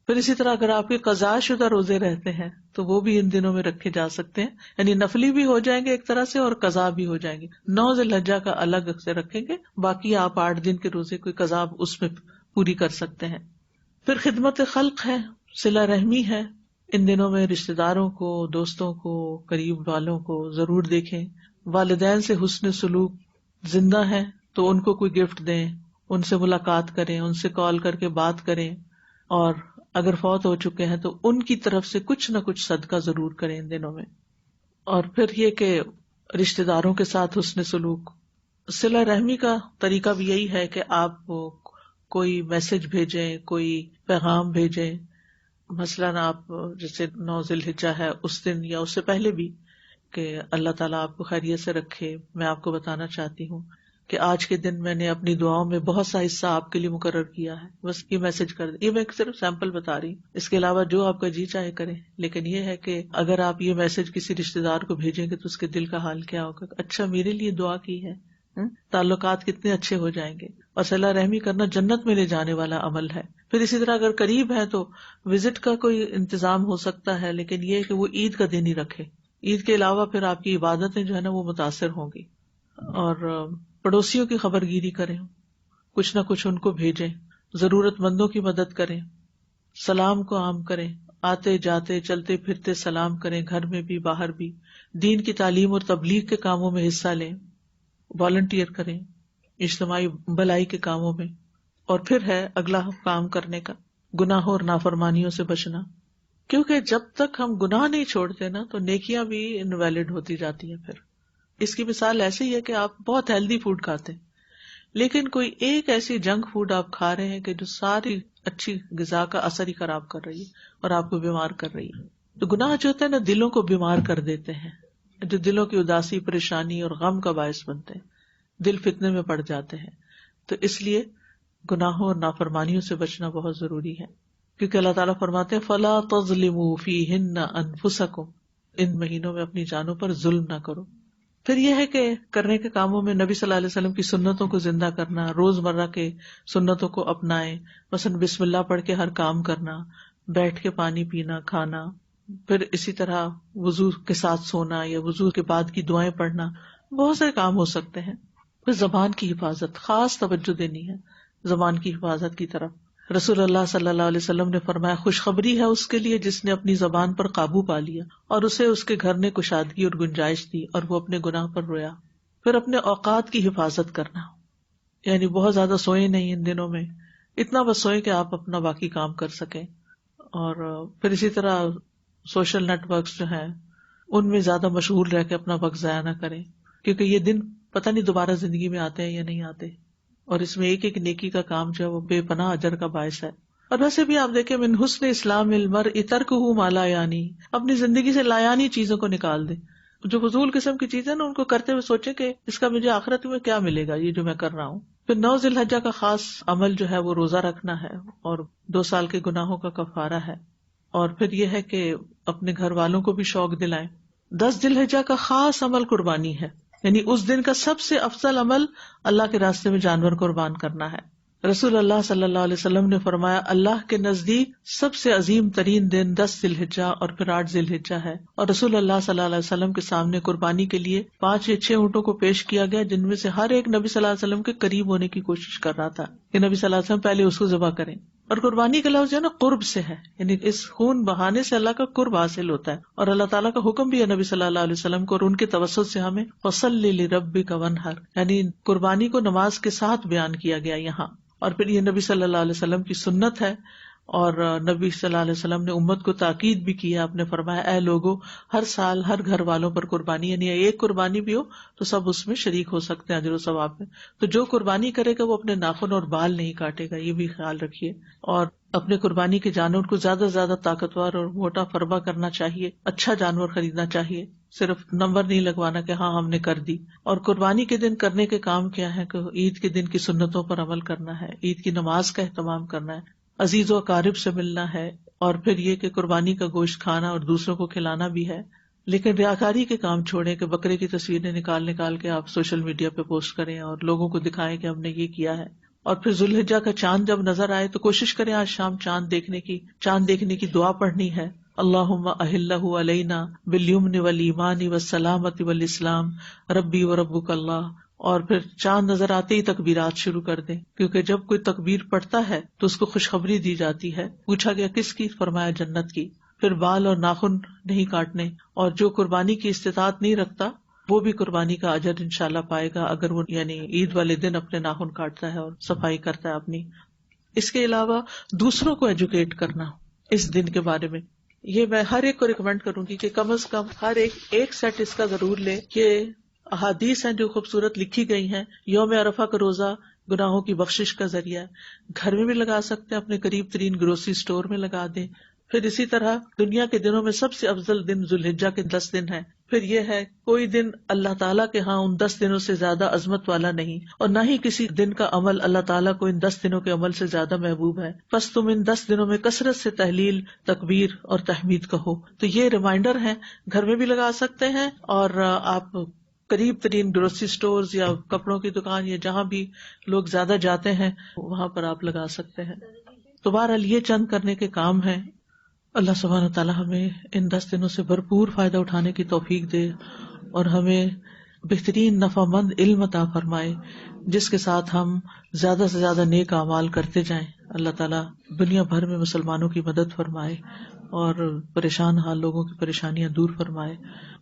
پھر اسی طرح اگر آپ کے قضاء شدہ روزے رہتے ہیں تو وہ بھی ان دنوں میں رکھے جا سکتے ہیں, یعنی نفلی بھی ہو جائیں گے ایک طرح سے اور قضاء بھی ہو جائیں گے. 9 ذی الحجہ کا الگ سے رکھیں گے, باقی آپ 8 دن کے روزے کوئی قضاء اس میں پوری کر سکتے ہیں. پھر خدمت خلق ہے, صلہ رحمی ہے. ان دنوں میں رشتہ داروں کو, دوستوں کو, قریب والوں کو ضرور دیکھیں. والدین سے حسن سلوک زندہ ہے تو ان کو کوئی گفٹ دیں, ان سے ملاقات کریں, ان سے کال کر کے بات کریں, اور اگر فوت ہو چکے ہیں تو ان کی طرف سے کچھ نہ کچھ صدقہ ضرور کریں ان دنوں میں. اور پھر یہ کہ رشتہ داروں کے ساتھ حسن سلوک, صلہ رحمی کا طریقہ بھی یہی ہے کہ آپ کوئی میسج بھیجیں, کوئی پیغام بھیجیں. مثلاً آپ جیسے 9 ذی الحجہ ہے اس دن یا اس سے پہلے بھی, کہ اللہ تعالیٰ آپ کو خیریت سے رکھے. میں آپ کو بتانا چاہتی ہوں کہ آج کے دن میں نے اپنی دعاؤں میں بہت سا حصہ آپ کے لیے مقرر کیا ہے, بس یہ میسج کر دیں. یہ میں صرف سیمپل بتا رہی ہوں, اس کے علاوہ جو آپ کا جی چاہے کریں. لیکن یہ ہے کہ اگر آپ یہ میسج کسی رشتہ دار کو بھیجیں گے تو اس کے دل کا حال کیا ہوگا, اچھا میرے لیے دعا کی ہے. تعلقات کتنے اچھے ہو جائیں گے. اور صلہ رحمی کرنا جنت میں لے جانے والا عمل ہے. پھر اسی طرح اگر قریب ہے تو وزٹ کا کوئی انتظام ہو سکتا ہے, لیکن یہ کہ وہ عید کا دن ہی رکھے. عید کے علاوہ پھر آپ کی عبادتیں جو ہے نا وہ متاثر ہوں گی. اور پڑوسیوں کی خبر گیری کریں, کچھ نہ کچھ ان کو بھیجیں, ضرورت مندوں کی مدد کریں, سلام کو عام کریں, آتے جاتے چلتے پھرتے سلام کریں, گھر میں بھی باہر بھی. دین کی تعلیم اور تبلیغ کے کاموں میں حصہ لیں, والنٹیئر کریں اجتماعی بھلائی کے کاموں میں. اور پھر ہے اگلا کام کرنے کا, گناہوں اور نافرمانیوں سے بچنا, کیونکہ جب تک ہم گناہ نہیں چھوڑتے نا تو نیکیاں بھی انویلڈ ہوتی جاتی ہیں. پھر اس کی مثال ایسے ہی ہے کہ آپ بہت ہیلدی فوڈ کھاتے ہیں, لیکن کوئی ایک ایسی جنک فوڈ آپ کھا رہے ہیں کہ جو ساری اچھی غذا کا اثر ہی خراب کر رہی ہے اور آپ کو بیمار کر رہی ہے. تو گناہ جو ہوتا ہے نا دلوں کو بیمار کر دیتے ہیں, جو دلوں کی اداسی, پریشانی اور غم کا باعث بنتے ہیں, دل فتنے میں پڑ جاتے ہیں. تو اس لیے گناہوں اور نافرمانیوں سے بچنا بہت ضروری ہے, کیونکہ اللہ تعالیٰ فرماتے ہیں فَلَا تَظْلِمُوا فِيهِنَّ أَنفُسَكُمْ, ان مہینوں میں اپنی جانوں پر ظلم نہ کرو. پھر یہ ہے کہ کرنے کے کاموں میں نبی صلی اللہ علیہ وسلم کی سنتوں کو زندہ کرنا, روزمرہ کے سنتوں کو اپنائیں. مثلا بسم اللہ پڑھ کے ہر کام کرنا, بیٹھ کے پانی پینا, کھانا. پھر اسی طرح وضو کے ساتھ سونا یا وضو کے بعد کی دعائیں پڑھنا, بہت سارے کام ہو سکتے ہیں. پھر زبان کی حفاظت، خاص توجہ دینی ہے زبان کی حفاظت کی طرف. رسول اللہ صلی اللہ علیہ وسلم نے فرمایا خوشخبری ہے اس کے لیے جس نے اپنی زبان پر قابو پا لیا اور اسے اس کے گھر نے کشادگی اور گنجائش دی اور وہ اپنے گناہ پر رویا. پھر اپنے اوقات کی حفاظت کرنا، یعنی بہت زیادہ سوئیں نہیں ان دنوں میں، اتنا بس سوئیں کہ آپ اپنا باقی کام کر سکیں. اور پھر اسی طرح سوشل نیٹ ورکس جو ہیں ان میں زیادہ مشغول رہ کے اپنا وقت ضائع نہ کریں، کیونکہ یہ دن پتہ نہیں دوبارہ زندگی میں آتے ہیں یا نہیں آتے، اور اس میں ایک ایک نیکی کا کام جو ہے وہ بے پناہ اجر کا باعث ہے. اور ویسے بھی آپ دیکھیں من حسن اسلام المرء ترکہ ما لا یعنی، اپنی زندگی سے لایانی چیزوں کو نکال دیں. جو فضول قسم کی چیزیں نا ان کو کرتے ہوئے سوچیں کہ اس کا مجھے آخرت میں کیا ملے گا یہ جو میں کر رہا ہوں. پھر 9 ذی الحجہ کا خاص عمل جو ہے وہ روزہ رکھنا ہے اور 2 سال کے گناہوں کا کفارہ ہے. اور پھر یہ ہے کہ اپنے گھر والوں کو بھی شوق دلائیں. 10 ذی الحجہ کا خاص عمل قربانی ہے، یعنی اس دن کا سب سے افضل عمل اللہ کے راستے میں جانور قربان کرنا ہے. رسول اللہ صلی اللہ علیہ وسلم نے فرمایا اللہ کے نزدیک سب سے عظیم ترین دن 10 ذی الحجہ اور پھر 8 ذی الحجہ ہے. اور رسول اللہ صلی اللہ علیہ وسلم کے سامنے قربانی کے لیے 5 یا 6 اونٹوں کو پیش کیا گیا، جن میں سے ہر ایک نبی صلی اللہ علیہ وسلم کے قریب ہونے کی کوشش کر رہا تھا کہ نبی صلی اللہ علیہ وسلم پہلے اس کو ذبح کریں. اور قربانی کا لفظ جو ہے نا قرب سے ہے، یعنی اس خون بہانے سے اللہ کا قرب حاصل ہوتا ہے. اور اللہ تعالیٰ کا حکم بھی ہے نبی صلی اللہ علیہ وسلم کو، اور ان کے توسط سے ہمیں فصلی لربک وانحر، یعنی قربانی کو نماز کے ساتھ بیان کیا گیا یہاں. اور پھر یہ نبی صلی اللہ علیہ وسلم کی سنت ہے، اور نبی صلی اللہ علیہ وسلم نے امت کو تاکید بھی کی ہے. آپ نے فرمایا اے لوگو ہر سال ہر گھر والوں پر قربانی، یعنی ایک قربانی بھی ہو تو سب اس میں شریک ہو سکتے ہیں اجر و ثواب میں. تو جو قربانی کرے گا وہ اپنے ناخن اور بال نہیں کاٹے گا، یہ بھی خیال رکھیے. اور اپنے قربانی کے جانور کو زیادہ سے زیادہ طاقتور اور موٹا فربا کرنا چاہیے، اچھا جانور خریدنا چاہیے، صرف نمبر نہیں لگوانا کہ ہاں ہم نے کر دی. اور قربانی کے دن کرنے کے کام کیا ہے کہ عید کے دن کی سنتوں پر عمل کرنا ہے، عید کی نماز کا اہتمام کرنا ہے، عزیز و اقارب سے ملنا ہے، اور پھر یہ کہ قربانی کا گوشت کھانا اور دوسروں کو کھلانا بھی ہے. لیکن ریاکاری کے کام چھوڑیں کہ بکرے کی تصویریں نکال کے آپ سوشل میڈیا پہ پوسٹ کریں اور لوگوں کو دکھائیں کہ ہم نے یہ کیا ہے. اور پھر ذو الحجہ کا چاند جب نظر آئے تو کوشش کریں آج شام چاند دیکھنے کی دعا پڑھنی ہے. اللہم اہلہ علینا بالیمن والایمان والسلامۃ والاسلام ربی وربک اللہ. اور پھر چاند نظر آتے ہی تکبیرات شروع کر دیں، کیونکہ جب کوئی تکبیر پڑھتا ہے تو اس کو خوشخبری دی جاتی ہے. پوچھا گیا کس کی؟ فرمایا جنت کی. پھر بال اور ناخن نہیں کاٹنے، اور جو قربانی کی استطاعت نہیں رکھتا وہ بھی قربانی کا اجر انشاءاللہ پائے گا اگر وہ یعنی عید والے دن اپنے ناخن کاٹتا ہے اور صفائی کرتا ہے اپنی. اس کے علاوہ دوسروں کو ایجوکیٹ کرنا اس دن کے بارے میں، یہ میں ہر ایک کو ریکمینڈ کروں گی کہ کم از کم ہر ایک سیٹ اس کا ضرور لے. کہ احادیث ہیں جو خوبصورت لکھی گئی ہیں. یوم عرفہ کا روزہ گناہوں کی بخشش کا ذریعہ ہے، گھر میں بھی لگا سکتے ہیں، اپنے قریب ترین گروسری اسٹور میں لگا دیں. پھر اسی طرح دنیا کے دنوں میں سب سے افضل دن ذو الحجہ کے 10 دن ہیں. پھر یہ ہے کوئی دن اللہ تعالیٰ کے ہاں ان 10 دنوں سے زیادہ عظمت والا نہیں، اور نہ ہی کسی دن کا عمل اللہ تعالیٰ کو ان 10 دنوں کے عمل سے زیادہ محبوب ہے. بس تم ان 10 دنوں میں کثرت سے تحلیل، تکبیر اور تحمید کہو. تو یہ ریمائنڈر ہے، گھر میں بھی لگا سکتے ہیں، اور آپ قریب ترین گروسری اسٹورز یا کپڑوں کی دکان یا جہاں بھی لوگ زیادہ جاتے ہیں وہاں پر آپ لگا سکتے ہیں. تو بہرحال یہ چند کرنے کے کام ہیں. اللہ سبحانہ وتعالی ہمیں ان 10 دنوں سے بھرپور فائدہ اٹھانے کی توفیق دے، اور ہمیں بہترین نفع مند علم عطا فرمائے جس کے ساتھ ہم زیادہ سے زیادہ نیک اعمال کرتے جائیں. اللہ تعالیٰ دنیا بھر میں مسلمانوں کی مدد فرمائے اور پریشان حال لوگوں کی پریشانیاں دور فرمائے.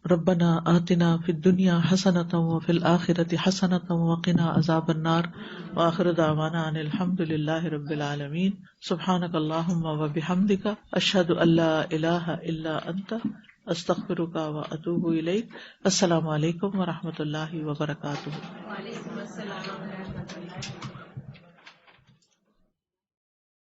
ربنا آتنا فی الدنیا حسنۃ وفی الآخرۃ حسنۃ وقنا عذاب النار. وآخر دعوانا ان الحمد للہ رب العالمین. سبحانک اللہم وبحمدک اشہد ان لا الہ الا انت استغفرک واتوب الیک. السلام علیکم ورحمۃ اللہ وبرکاتہ. وعلیکم السلام ورحمۃ اللہ.